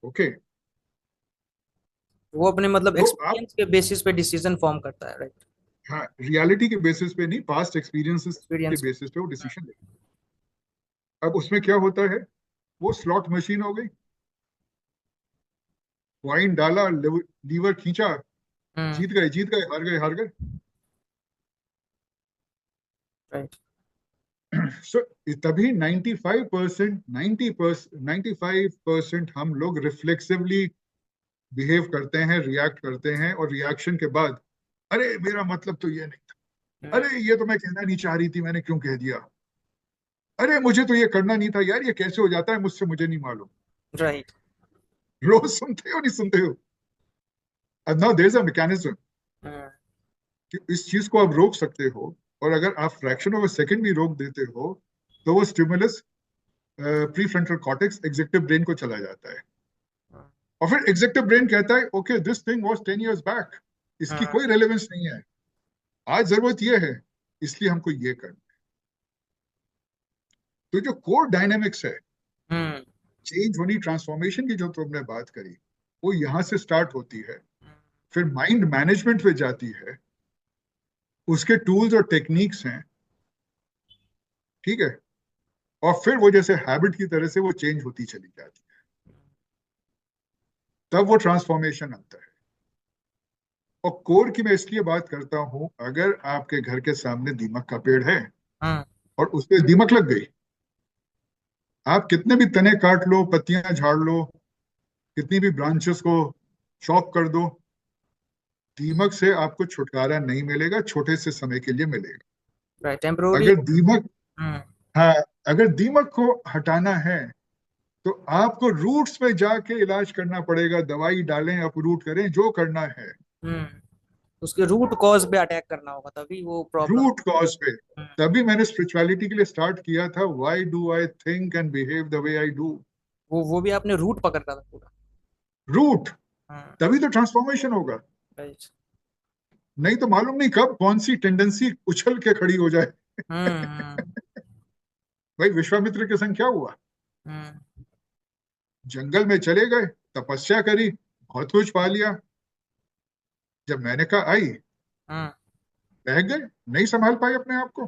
ओके। वो अपने मतलब तो आप, एक्सपीरियंस के बेसिस पे डिसीजन फॉर्म करता है, राइट। हाँ, रियलिटी के बेसिस पे नहीं, पास्ट एक्सपीरियंसेस के एक्सपीरियंस। बेसिस पे वो डिसीजन ले। अब उसमें क्या होता है? वो स्लॉट मशीन हो गई। कॉइन डाला, लीवर खींचा, हम्म जीत गए, जीत गए, हार गए, हार गए। राइट। सो तभी 95%, 95% हम लोग रिफ्लेक्सिवली बिहेव करते हैं, रिएक्ट करते हैं, और रिएक्शन के बाद, अरे मेरा मतलब तो ये नहीं था, अरे ये तो मैं कहना नहीं चाह रही थी, मैंने क्यों कह दिया, अरे मुझे तो ये करना नहीं था यार, ये कैसे हो जाता है मुझसे, मुझे नहीं मालूम। राइट। रोज सुनते हो, नहीं सुनते हो? अब now there is a mechanism कि इस चीज को आप रोक सकते हो। और अगर आप फ्रैक्शन ऑफ अ सेकंड भी रोक देते हो, तो वो stimulus pre frontal cortex executive brain को चला जाता है। और फिर एग्जेक्टिव ब्रेन कहता है, okay this thing was 10 years back, इसकी कोई रेलेवेंस नहीं है, आज जरूरत ये है, इसलिए हमको ये करना। तो जो कोर डायनेमिक्स है, हम्म चेंज होनी, ट्रांसफॉर्मेशन की जो तुमने बात करी, वो यहां से स्टार्ट होती है, फिर माइंड मैनेजमेंट पे जाती है, उसके टूल्स और टेक्निक्स हैं। ठीक है। और फिर वो जैसे हैबिट की तरह से वो चेंज होती चली जाती है, तब वो ट्रांसफॉर्मेशन आता है। और कोर की मैं इसलिए बात करता हूं, अगर आपके घर के सामने दीमक का पेड़ है हम्म और उस पे दीमक लग गई, आप कितने भी तने काट लो, पत्तियां झाड़ लो, कितनी भी ब्रांचेस को चॉप कर दो, दीमक से आपको छुटकारा नहीं मिलेगा, छोटे से समय के लिए मिलेगा। राइट। टेम्पोररी। अगर दीमक, हम्म हाँ, अगर दीमक को हटाना है, तो आपको रूट्स पे जाके इलाज करना पड़ेगा, दवाई डालें, अपरूट करें, जो करना है। हम्म उसके रूट कॉज पे अटैक करना होगा, तभी वो प्रॉब्लम। रूट कॉज पे। तभी मैंने स्पिरिचुअलिटी के लिए स्टार्ट किया था, why do I think and behave the way I do. वो भी आपने रूट पकड़ना था पूरा। रूट, हम्म तभी तो ट्रांसफॉर्मेशन होगा। राइट। नहीं तो मालूम नहीं कब कौन सी टेंडेंसी उछल के खड़ी हो जाए। हम्म भाई विश्वामित्र के संग क्या हुआ? हम्म जंगल में चले गए, तपस्या करी, बहुत कुछ पा लिया। जब मैंने कहा आई, हम्म बह गए, नहीं संभाल पाए अपने आप को,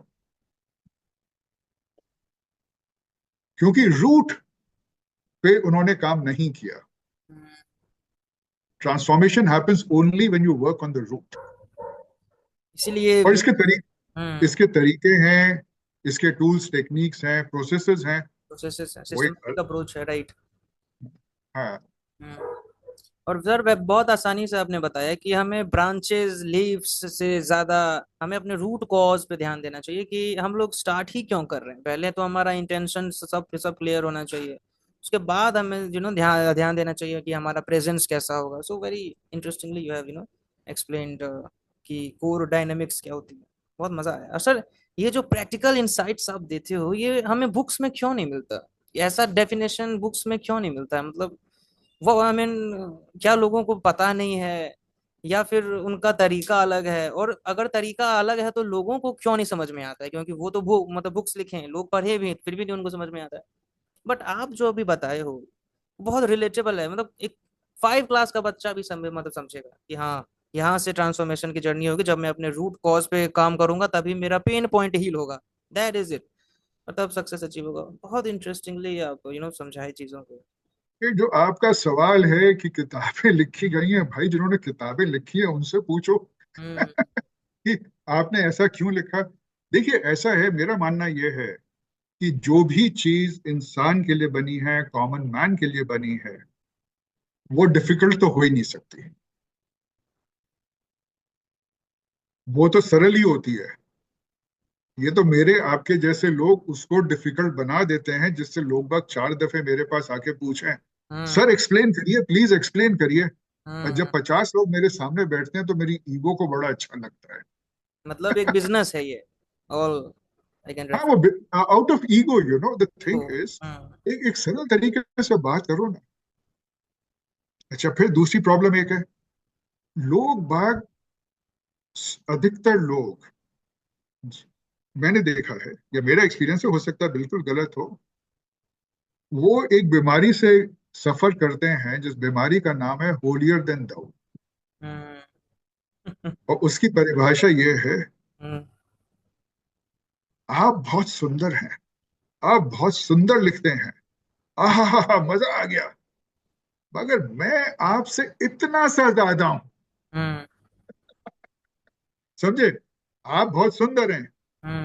क्योंकि रूट पे उन्होंने काम नहीं किया। Transformation happens only when you work on the root. इसीलिए और इसके तरीके हैं, इसके टूल्स, टेक्निक्स हैं, प्रोसेसेस हैं, प्रोसेसेस है, वो एक सिस्टमेटिक अप्रोच है, राइट। हाँ। और सर बहुत आसानी से आपने बताया कि हमें ब्रांचेस लीव्स से ज्यादा हमें अपने रूट कॉज पे ध्यान देना चाहिए कि हम लोग स्टार्ट ही क्यों कर रहे हैं। पहले तो हमारा इंटेंशन सब क्लियर होना चाहिए, उसके बाद हमें ध्यान ध्यान देना चाहिए कि हमारा प्रेजेंस कैसा होगा। So very interestingly you have explained कि कोर डायनेमिक्स क्या होती है। बहुत मजा आया। और सर ये जो प्रैक्टिकल इंसाइट्स आप देते हो ये हमें बुक्स में क्यों नहीं मिलता? ऐसा डेफिनेशन बुक्स में क्यों नहीं मिलता है? मतलब वो आई मीन क्या लोगों को पता नहीं है या फिर उनका तरीका अलग है? और अगर तरीका अलग है तो लोगों को क्यों नहीं समझ में आता है? क्योंकि वो तो मतलब बुक्स लिखे हैं, लोग पढ़े भी हैं, फिर भी नहीं उनको समझ में आता है। बट आप जो अभी बताए हो बहुत रिलेटेबल है। मतलब एक 5 क्लास का बच्चा भी समझेगा कि हाँ यहाँ से ट्रांसफॉर्मेशन की जर्नी होगी, जब मैं अपने रूट कॉज पे काम करूंगा तभी मेरा पेन पॉइंट हील होगा, दैट इज इट, और तब सक्सेस अचीव होगा। बहुत इंटरेस्टिंगली आप समझाए चीजों को। ये जो आपका सवाल है कि किताबें लिखी गई हैं, भाई जिन्होंने किताबें लिखी है उनसे पूछो हम्म। कि आपने ऐसा क्यों लिखा। देखिए ऐसा है, मेरा मानना यह है कि जो भी चीज इंसान के लिए बनी है, कॉमन मैन के लिए बनी है, वो डिफिकल्ट तो हो ही नहीं सकती। वो तो सरल ही होती है। ये तो मेरे आपके जैसे लोग उसको डिफिकल्ट बना देते हैं, जिससे लोग बाग 4 दफे मेरे पास आके पूछें, हम्म। सर एक्सप्लेन करिए, प्लीज एक्सप्लेन करिए। और हम्म। जब 50 लोग मेरे सामने बैठते हैं तो मेरी ईगो को बड़ा अच्छा लगता है। मतलब एक बिजनेस है ये, ऑल आई कैन हाँ, रेफर वो out of ego, the two. Thing is, एक सरल तरीके से बात करो ना। अच्छा, फिर दूसरी प्रॉब्लम एक है, लोग बाग, अधिकतर लोग, मैंने देखा है, या मेरा एक्सपीरियंस हो सकता है बिल्कुल गलत हो, वो एक बीमारी से सफर करते हैं जिस बीमारी का नाम है होलियर देन दाउ। और उसकी परिभाषा ये है, आप बहुत सुंदर हैं, आप बहुत सुंदर लिखते हैं, आहा मजा आ गया, मगर मैं आपसे इतना सा ज्यादा हूं। समझे? आप बहुत सुंदर हैं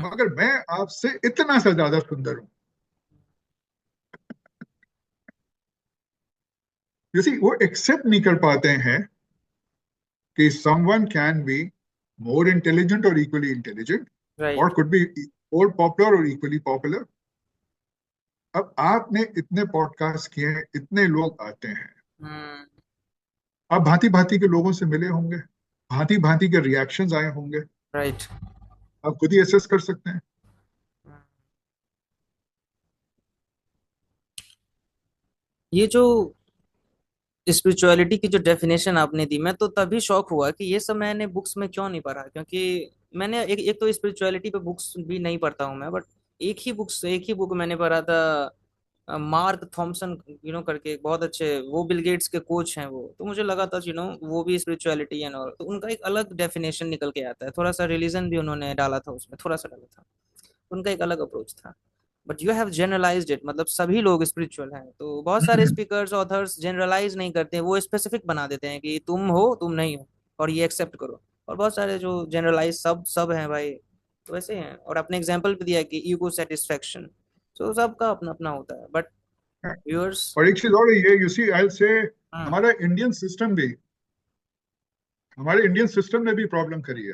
मगर मैं आपसे इतना सा ज्यादा सुंदर हूं। जैसे वो एक्सेप्ट नहीं कर पाते हैं कि someone can be more intelligent और इक्वली इंटेलिजेंट, और राइट। कुड बी और पॉपुलर और इक्वली पॉपुलर। अब आपने इतने पॉडकास्ट किए हैं, इतने लोग आते हैं, आप भांति भांति के लोगों से मिले होंगे, भांति भांति के रिएक्शंस आए होंगे, राइट। आप खुद ही एसेस कर सकते हैं। ये जो स्पिरिचुअलिटी की जो डेफिनेशन आपने दी, मैं तो तभी शॉक हुआ कि ये सब मैंने बुक्स में क्यों नहीं पढ़ा। क्योंकि मैंने एक तो स्पिरिचुअलिटी पे बुक्स भी नहीं पढ़ता हूँ मैं, बट एक ही बुक मैंने पढ़ा था, मार्क थॉमसन करके, एक बहुत अच्छे, वो बिल गेट्स के कोच हैं वो। तो मुझे लगा था वो भी स्पिरिचुअलिटी एंड ऑल, तो उनका एक अलग डेफिनेशन निकल के आता है। थोड़ा सा रिलीजन भी उन्होंने डाला था उसमें, थोड़ा सा डाला था, उनका एक अलग अप्रोच था। But you have generalized it, मतलब सभी लोग स्पिरिचुअल हैं। तो बहुत सारे स्पीकर्स ऑथर्स जनरलाइज नहीं करते हैं, वो स्पेसिफिक बना देते हैं कि तुम हो, तुम नहीं हो, और ये एक्सेप्ट करो। और बहुत सारे जो जनरलाइज सब सब हैं भाई, तो वैसे हैं। और आपने एग्जांपल भी दिया कि ईगो सेटिस्फेक्शन, तो सबका अपना अपना होता है। But viewers. और एक चीज और ये, यू सी आई से, हमारा इंडियन सिस्टम भी, हमारे इंडियन सिस्टम ने भी प्रॉब्लम करी है।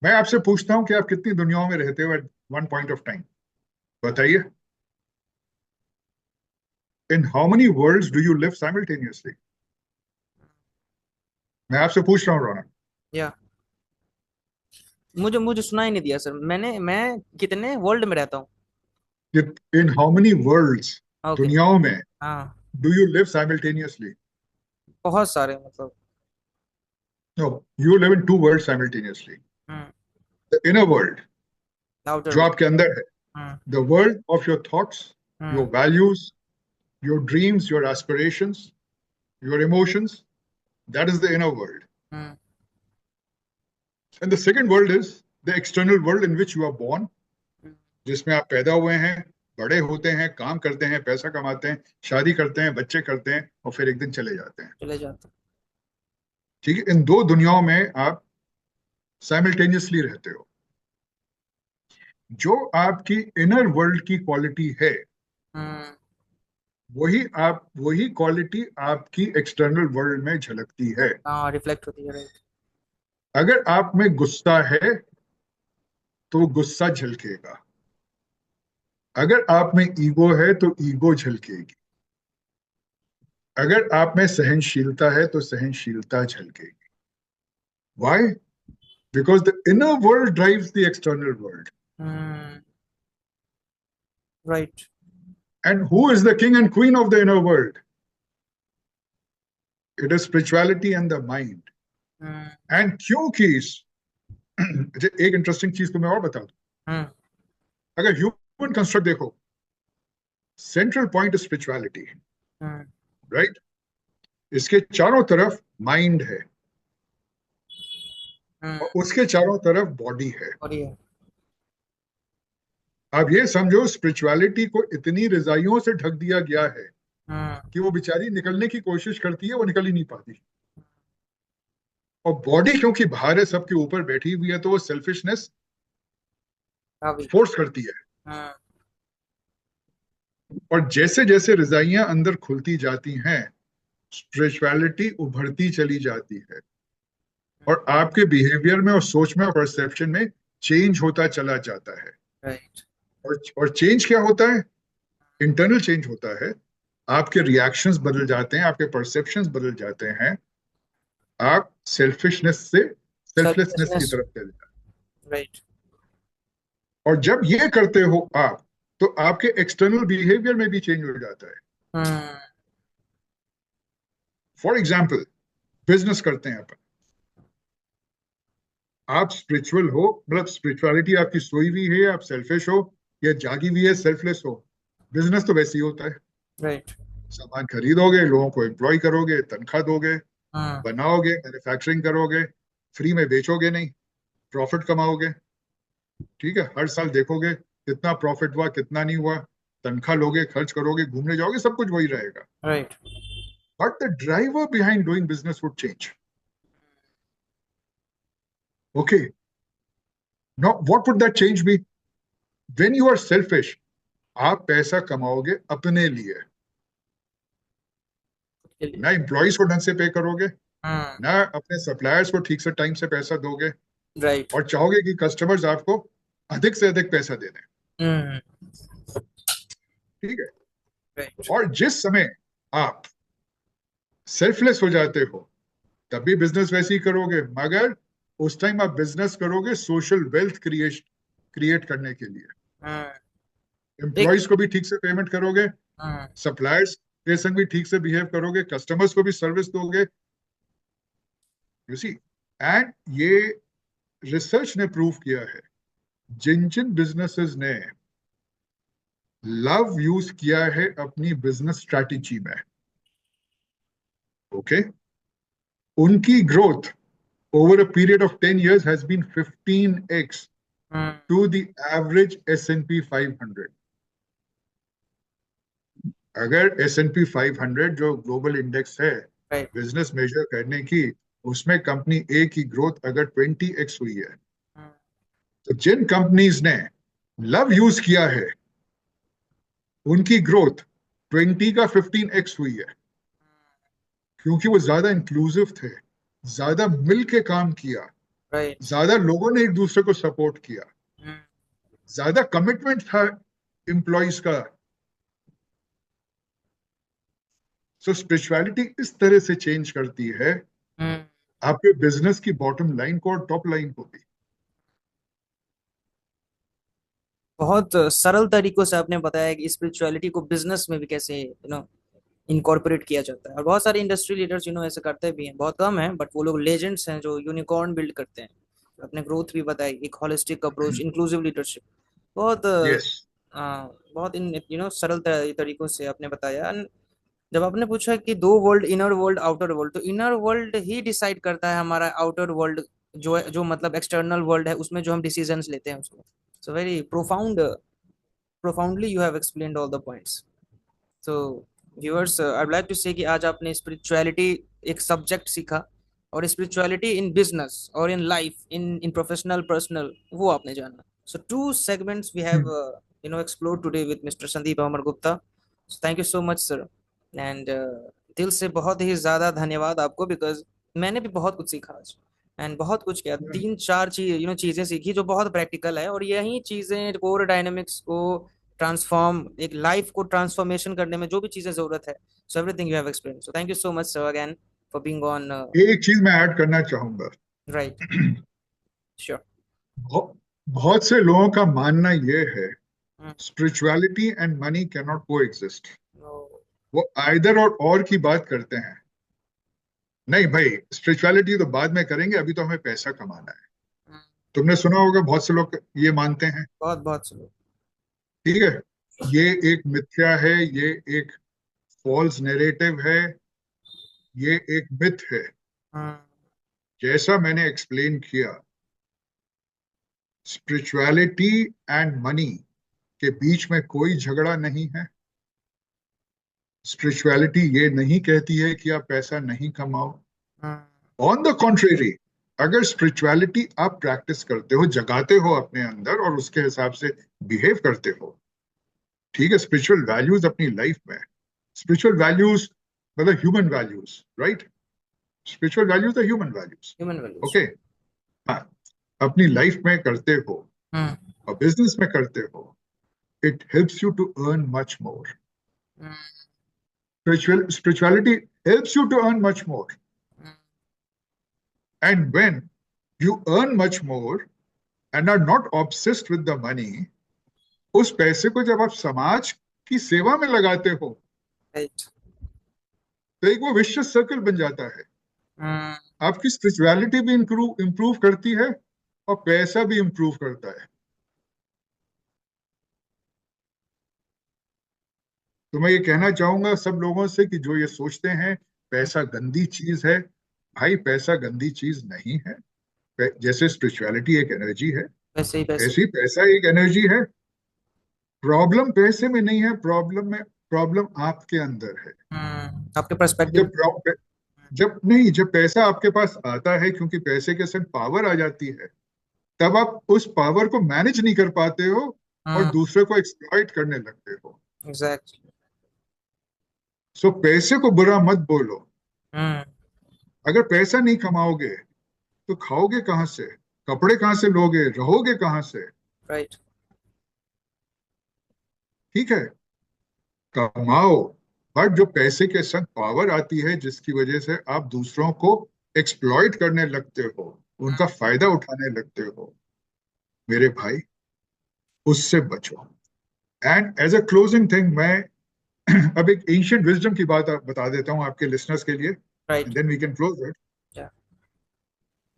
मैं आपसे पूछता हूं कि आप कितनी दुनियाओं में रहते हो at one point of time, बताइए। In how many worlds do you live simultaneously? मैं आपसे पूछ रहा हूँ रौनक। या मुझे मुझे सुनाई नहीं दिया सर, मैं कितने वर्ल्ड में रहता हूँ? In how many worlds, okay. दुनियाओं में, हाँ, डू यू लिव साइमल्टेनियसली? बहुत सारे मतलब। No, you live in two world simultaneously. Hmm. The inner world, outer जो वर्ल्ड। आपके अंदर है, hmm. The world of your thoughts, your hmm. Values, your dreams, your aspirations, your emotions, that is the inner world. Hmm. And the second world is the external world in which you are born, जिसमें आप पैदा हुए हैं, बड़े होते हैं, काम करते हैं, पैसा कमाते हैं, शादी करते हैं, बच्चे करते हैं, और फिर एक दिन चले जाते हैं। चले जाते ठीक है, इन दो दुनियाओं में आप साइमल्टेनियसली रहते हो। जो आपकी इनर वर्ल्ड की क्वालिटी है, हैं। वही क्वालिटी आपकी एक्सटर्नल वर्ल्ड में झलकती है। हाँ, रिफ्लेक्ट होती है, राइट। अगर आप में गुस्सा है तो गुस्सा झलकेगा, अगर आप में ईगो है तो ईगो झलकेगी, अगर आप में सहनशीलता है तो सहनशीलता झलकेगी। Why? Because the inner world drives the external world. Hmm. Right. And who is the king and queen of the inner world? It is spirituality and the mind. Hmm. And क्योंकि अच्छा, एक इंटरेस्टिंग चीज तो मैं और बता दूं। हम्म। अगर ह्यूमन कंस्ट्रक्ट देखो, central point is spirituality, hmm. Right? इसके चारों तरफ माइंड है, हम्म। और उसके चारों तरफ बॉडी है। और ये। आप ये समझो, स्पिरिचुअलिटी को इतनी रजाइयों से ढक दिया गया है हम्म। कि वो बेचारी निकलने की कोशिश करती है, वो निकल ही नहीं पाती। और बॉडी क्योंकि बाहर है, सबके ऊपर बैठी हुई है, तो वो सेल्फिशनेस अभी। फोर्स करती है। हम्म। और जैसे जैसे रजाइयां अंदर खुलती जाती हैं, स्पिरिचुअलिटी उभरती चली जाती है, और आपके बिहेवियर में और सोच में और परसेप्शन में चेंज होता चला जाता है। राइट। और चेंज क्या होता है? इंटरनल चेंज होता है। आपके रिएक्शंस बदल जाते हैं, आपके परसेप्शंस बदल जाते हैं, आप सेल्फिशनेस से सेल्फलेसनेस की सेल्फलेसनेस। तरफ चले जाते राइट। हैं। और जब ये करते हो आप, तो आपके एक्सटर्नल बिहेवियर में भी चेंज हो जाता है। हम्म। फॉर एग्जाम्पल, बिजनेस करते हैं अपन, आप स्पिरिचुअल हो, मतलब स्पिरिचुअलिटी आपकी सोई हुई है, आप सेल्फिश हो, या जागी हुई है, सेल्फलेस हो, बिजनेस तो वैसे ही होता है। राइट। सामान खरीदोगे, लोगों को एम्प्लॉय करोगे, तनख्वाह दोगे, हम्म। बनाओगे, मैन्युफैक्चरिंग करोगे, फ्री में बेचोगे नहीं, प्रॉफिट कमाओगे। ठीक है, हर साल देखोगे कितना प्रॉफिट हुआ, कितना नहीं हुआ, तनख्वाह लोगे, खर्च करोगे, घूमने जाओगे, सब कुछ वही रहेगा। Right. But the driver behind doing business would change. Okay, now what would that change be? When you are selfish, आप पैसा कमाओगे अपने लिए, ना एम्प्लॉयज को ढंग से पे करोगे, हम्म। ना अपने सप्लायर्स को ठीक से टाइम से पैसा दोगे, राइट। और चाहोगे कि कस्टमर्स आपको अधिक से अधिक पैसा दे दें। हम्म। ठीक है, राइट। और जिस समय आप सेल्फलेस हो जाते हो, तब भी बिजनेस वैसे ही करोगे, मगर उस टाइम आप बिजनेस करोगे सोशल वेल्थ क्रिएट करने के लिए। हम्म। एक। एम्प्लॉयज को भी ठीक से पेमेंट करोगे, हम्म। सप्लायर्स के संग भी ठीक से बिहेव करोगे, कस्टमर्स को भी सर्विस दोगे। यू सी, एंड ये रिसर्च ने प्रूव किया है, जिन जिन बिजनेसेस ने लव यूज किया है अपनी बिजनेस स्ट्रैटेजी में, ओके, उनकी growth over a period of 10 years has been 15x hmm. to the average S&P 500. अगर S&P 500 जो ग्लोबल इंडेक्स है राइट। बिजनेस मेजर करने की, उसमें कंपनी ए की ग्रोथ अगर 20x हुई है, तो जिन कंपनीज ने लव यूज किया है, उनकी ग्रोथ 20 का 15x हुई है, क्योंकि वो ज्यादा इंक्लूसिव थे, ज्यादा मिल के काम किया, राइट। ज्यादा लोगों ने एक दूसरे को सपोर्ट किया, ज्यादा कमिटमेंट था एम्प्लॉयज का। सो स्पिरिचुअलिटी इस तरह से चेंज करती है हम्म। आपके बिजनेस की बॉटम लाइन को और टॉप लाइन को भी। बहुत सरल तरीकों से आपने बताया कि स्पिरिचुअलिटी को बिजनेस में भी कैसे इनकॉर्पोरेट किया जाता है, और बहुत सारे इंडस्ट्री लीडर्स ऐसे करते भी हैं, बहुत कम हैं, बट वो लोग लेजेंड्स हैं जो यूनिकॉर्न बिल्ड करते हैं। अपने ग्रोथ भी बताई, एक होलिस्टिक अप्रोच, इंक्लूसिव लीडरशिप। बहुत यस। बहुत इन सरल तरीकों से आपने बताया। And जब आपने पूछा कि दो world, inner world outer world, तो इनर वर्ल्ड ही डिसाइड करता है हमारा आउटर वर्ल्ड, जो मतलब एक्सटर्नल वर्ल्ड है, उसमें जो हम डिसीजंस लेते हैं उसको। So very profound profoundly you have explained all the points. So viewers, I'd like to say कि आज आपने spirituality एक subject सीखा, और spirituality in business or in life, in professional personal, वो आपने जाना. So two segments we have explored today with Mr. Sandeep Amar Gupta. So thank you so much sir, and दिल से बहुत ही ज्यादा धन्यवाद आपको, because मैंने भी बहुत कुछ सीखा आज, एंड बहुत कुछ किया, तीन चार चीजें सीखी जो बहुत प्रैक्टिकल है, और यही चीजें कोर डायनेमिक्स को ट्रांसफॉर्म, एक लाइफ को ट्रांसफॉर्मेशन करने में जो भी चीजें जरूरत है, so everything you have explain. So thank you so much sir again for being on. एक चीज मैं ऐड करना चाहूंगा. Right, sure. बहुत से लोगों का मानना यह है spirituality and money can not को एग्जिस्ट. वो आइदर और की बात करते हैं. नहीं भाई, स्पिरिचुअलिटी तो बाद में करेंगे, अभी तो हमें पैसा कमाना है. तुमने सुना होगा, बहुत से लोग ये मानते हैं. बहुत से लोग. ठीक है, ये एक मिथ्या है, ये एक फॉल्स नैरेटिव है, ये एक मिथ है. जैसा मैंने एक्सप्लेन किया, स्पिरिचुअलिटी एंड मनी के बीच में कोई झगड़ा नहीं है. स्पिरिचुअलिटी ये नहीं कहती है कि आप पैसा नहीं कमाओ. ऑन द कॉन्ट्रेरी, अगर स्पिरिचुअलिटी आप प्रैक्टिस करते हो, जगाते हो अपने अंदर और उसके हिसाब से बिहेव करते हो, ठीक है, स्पिरिचुअल वैल्यूज अपनी लाइफ में, स्पिरिचुअल वैल्यूज मतलब human values, right, spiritual values है ह्यूमन वैल्यूज. ओके, हाँ, अपनी लाइफ में करते हो और बिजनेस में करते हो, it helps you to earn much more. Spirituality helps you to earn much more. And when you earn much more and are not obsessed with the money, उस पैसे को जब आप समाज की सेवा में लगाते हो, right, तो एक वो विशियस सर्कल बन जाता है. आपकी स्पिरिचुअलिटी भी इंप्रूव करती है और पैसा भी इंप्रूव करता है. तो मैं ये कहना चाहूंगा सब लोगों से कि जो ये सोचते हैं पैसा गंदी चीज है, भाई पैसा गंदी चीज नहीं है. जैसे स्पिरिचुअलिटी एक एनर्जी है, ऐसे ही पैसा एक एनर्जी है. प्रॉब्लम पैसे में नहीं है, प्रॉब्लम आपके अंदर है, आपके पर्सपेक्टिव. जब पैसा आपके पास आता है, क्योंकि पैसे के संग पावर आ जाती है, तब आप उस पावर को मैनेज नहीं कर पाते हो और दूसरे को एक्सप्लॉइट करने लगते हो. एग्जैक्टली. सो पैसे को बुरा मत बोलो. अगर पैसा नहीं कमाओगे तो खाओगे कहां से, कपड़े कहां से लोगे, रहोगे कहां से, राइट, ठीक है, कमाओ. बट जो पैसे के संग पावर आती है, जिसकी वजह से आप दूसरों को एक्सप्लॉइट करने लगते हो, उनका फायदा उठाने लगते हो, मेरे भाई, उससे बचो. And as a closing thing, मैं अब एक एंशिएंट विजडम की बात बता देता हूं आपके लिसनर्स के लिए, then we can close it.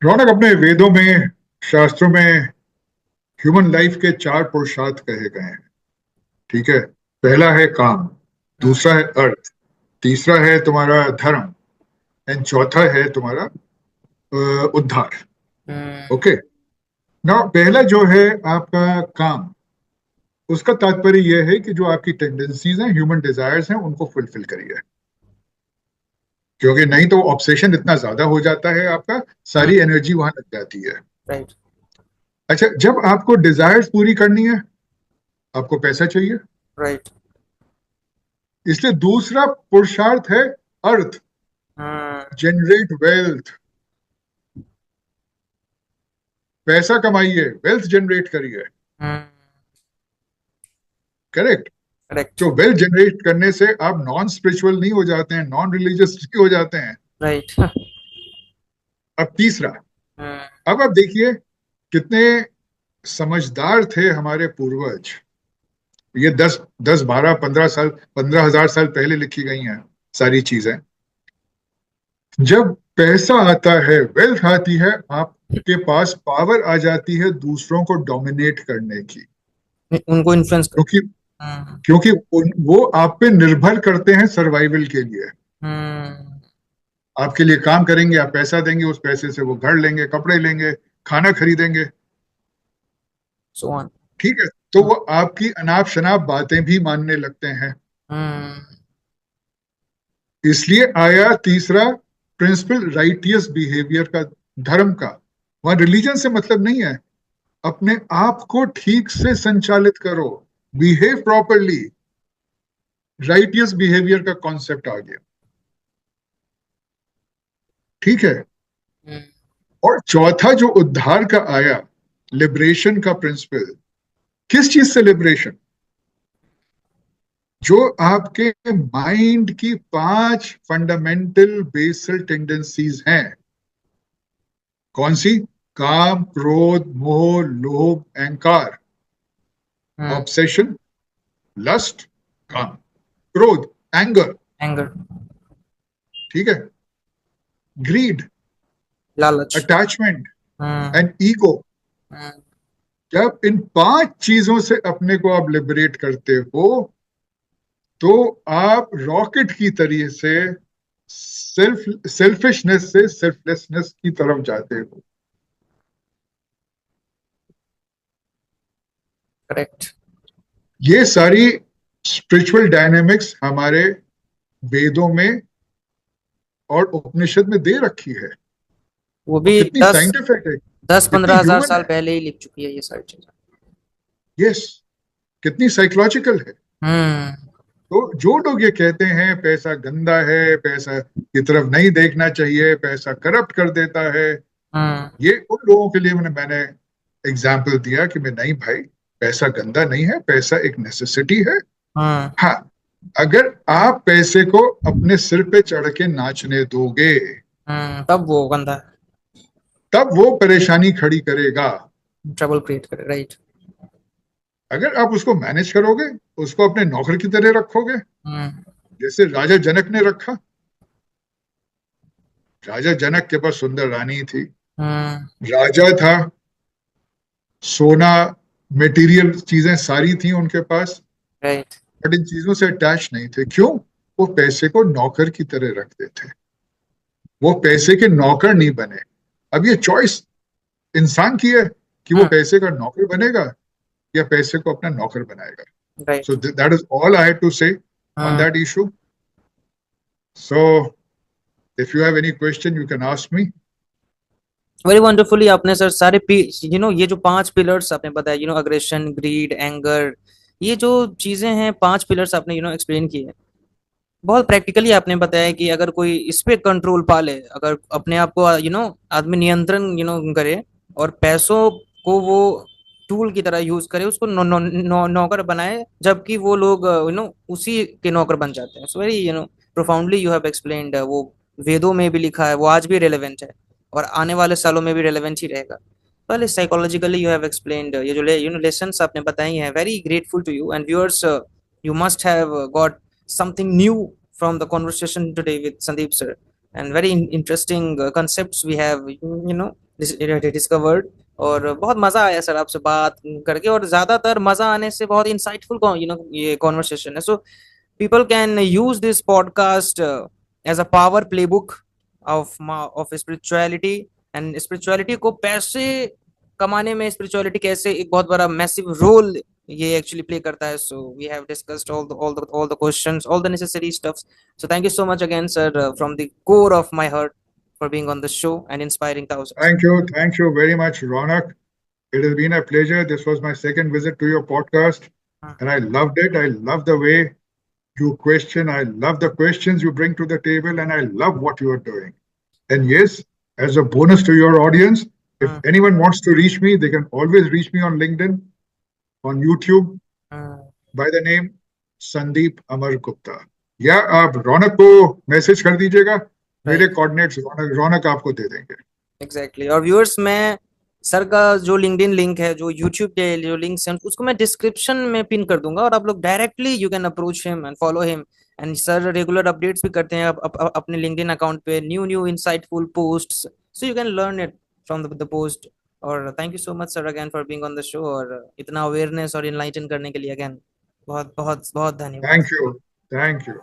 Raunak, अपने वेदों में, शास्त्रों में ह्यूमन लाइफ के 4 पुरुषार्थ कहे गए हैं. ठीक है, पहला है काम, दूसरा है अर्थ, तीसरा है तुम्हारा धर्म, एंड चौथा है तुम्हारा उद्धार. ओके, ना पहला जो है आपका काम, उसका तात्पर्य यह है कि जो आपकी टेंडेंसीज हैं, ह्यूमन डिजायर्स हैं, उनको फुलफिल करिए. क्योंकि नहीं तो ऑब्सेशन इतना ज्यादा हो जाता है, आपका सारी एनर्जी वहां लग जाती है. राइट. अच्छा, जब आपको डिजायर्स पूरी करनी है, आपको पैसा चाहिए. राइट. इसलिए दूसरा पुरुषार्थ है अर्थ, जनरेट वेल्थ. पैसा कमाइए, वेल्थ जनरेट करिए. करेक्ट. तो वेल्थ जनरेट करने से आप नॉन स्पिरिचुअल नहीं हो जाते हैं, नॉन रिलीजियस नहीं हो जाते हैं. राइट. अब तीसरा, अब आप देखिए कितने समझदार थे हमारे पूर्वज. ये 10, 12, 15,000 साल पहले लिखी गई हैं सारी चीजें. जब पैसा आता है, वेल्थ आती है, आपके पास पावर आ जाती है दूसरों को डोमिनेट करने की, उनको इन्फ्लुएंस, क्योंकि वो आप पे निर्भर करते हैं सर्वाइवल के लिए. आपके लिए काम करेंगे, आप पैसा देंगे, उस पैसे से वो घर लेंगे, कपड़े लेंगे, खाना खरीदेंगे. so on. ठीक है, तो वो आपकी अनाप शनाप बातें भी मानने लगते हैं। इसलिए आया तीसरा प्रिंसिपल, राइटियस बिहेवियर का, धर्म का। वहां रिलीजन से मतलब नहीं है, अपने आप को ठीक से संचालित करो, बिहेव प्रॉपरली, राइटियस बिहेवियर का कॉन्सेप्ट आ गया। ठीक है। और चौथा जो उद्धार का आया, लिबरेशन का प्रिंसिपल, किस चीज से लिबरेशन? जो आपके माइंड की 5 फंडामेंटल बेसल टेंडेंसीज हैं। कौन सी? काम, क्रोध, मोह, लोभ, अहंकार, ऑब्सेशन, लस्ट, काम, क्रोध, एंगर, एंगर, ठीक है, ग्रीड, लालच, अटैचमेंट एंड ईगो। जब इन 5 चीजों से अपने को आप लिबरेट करते हो तो आप रॉकेट की तरीके से सेल्फिशनेस से सेल्फलेसनेस की तरफ जाते हो। करेक्ट। ये सारी स्पिरिचुअल डायनेमिक्स हमारे वेदों में और उपनिषद में दे रखी है। वो भी कितनी साइंटिफिक है, 10-15 कितनी हजार ह्यूमन साल है। पहले ही लिख चुकी है ये सारी चीजें। यस, कितनी साइकोलॉजिकल है। तो जो लोग ये कहते हैं पैसा गंदा है, पैसा की तरफ नहीं देखना चाहिए, पैसा करप्ट कर देता है, ये उन लोगों के लिए मैंने एग्जाम्पल दिया कि मैं नहीं भाई, पैसा गंदा नहीं है, पैसा एक नेसेसिटी है। हाँ, अगर आप पैसे को अपने सिर पे चढ़ के नाचने दोगे तब वो गंदा है, तब वो परेशानी खड़ी करेगा, ट्रबल क्रिएट करे। राइट। अगर आप उसको मैनेज करोगे, उसको अपने नौकर की तरह रखोगे, जैसे राजा जनक ने रखा। राजा जनक के पास सुंदर रानी थी, राजा था, सोना, मटेरियल चीजें सारी थी उनके पास, राइट। बट इन चीजों से अटैच नहीं थे। क्यों? वो पैसे को नौकर की तरह रखते थे, वो पैसे के नौकर नहीं बने। अब ये चॉइस इंसान की है कि वो पैसे का नौकर बनेगा या पैसे को अपना नौकर बनाएगा। Right. So that is all I had to say on that issue. So if you have any question, you can ask me. Very wonderfully आपने सर सारे ये जो 5 पिलर्स आपने बताया, अग्रेशन, ग्रीड, एंगर, ये जो चीजें हैं 5 पिलर्स आपने एक्सप्लेन किए। बहुत प्रैक्टिकली आपने बताया कि अगर कोई इस पे कंट्रोल पा ले, अगर अपने आप को आदमी नियंत्रण करे और पैसों को वो टूल की तरह यूज करे, उसको नौकर बनाए, जबकि वो लोग उसी के नौकर बन जाते हैं। So very profoundly you have explained. वो वेदों में भी लिखा है, वो आज भी रेलेवेंट है और आने वाले सालों में भी रेलेवेंट ही रहेगा। पहले साइकोलॉजिकली यू हैव एक्सप्लेन्ड, ये जो लेसन्स आपने बताई हैं, very grateful to you and viewers. You must have got something new from the conversation today with Sandeep sir, and very interesting concepts we have discovered। और बहुत मजा आया sir आपसे बात करके, और ज्यादातर मजा आने से बहुत इंसाइटफुल ये कॉन्वर्सेशन है। So people can use this podcast as a power playbook of spirituality, and spirituality को पैसे कमाने में स्पिरिचुअलिटी कैसे एक बहुत बड़ा मैसिव रोल ये एक्चुअली प्ले करता है। So we have discussed all the questions, all the necessary stuff. So thank you so much again sir, from the core of my heart, for being on the show and inspiring thousands. Thank you very much, Ronak. It has been a pleasure. This was my second visit to your podcast, and I loved it. I love the way you question. I love the questions you bring to the table, and I love what you are doing. And yes, as a bonus to your audience, if anyone wants to reach me, they can always reach me on LinkedIn, on YouTube, by the name Sandeep Amar Gupta, या आप रौनक को message कर दीजिएगा, मेरे coordinates रौनक आपको दे देंगे। Exactly. और viewers, मैं सर का जो लिंक्डइन लिंक है, जो यूट्यूब के जो लिंक्स हैं, उसको मैं डिस्क्रिप्शन में पिन कर दूंगा, और आप लोग directly you can approach him and follow him. And sir regular updates भी करते हैं अपने लिंक्डइन अकाउंट पे, new insightful posts, so you can learn it from the post. और thank you so much sir again for being on the show, और इतना awareness और enlighten करने के लिए अगेन बहुत बहुत बहुत धन्यवाद। Thank you.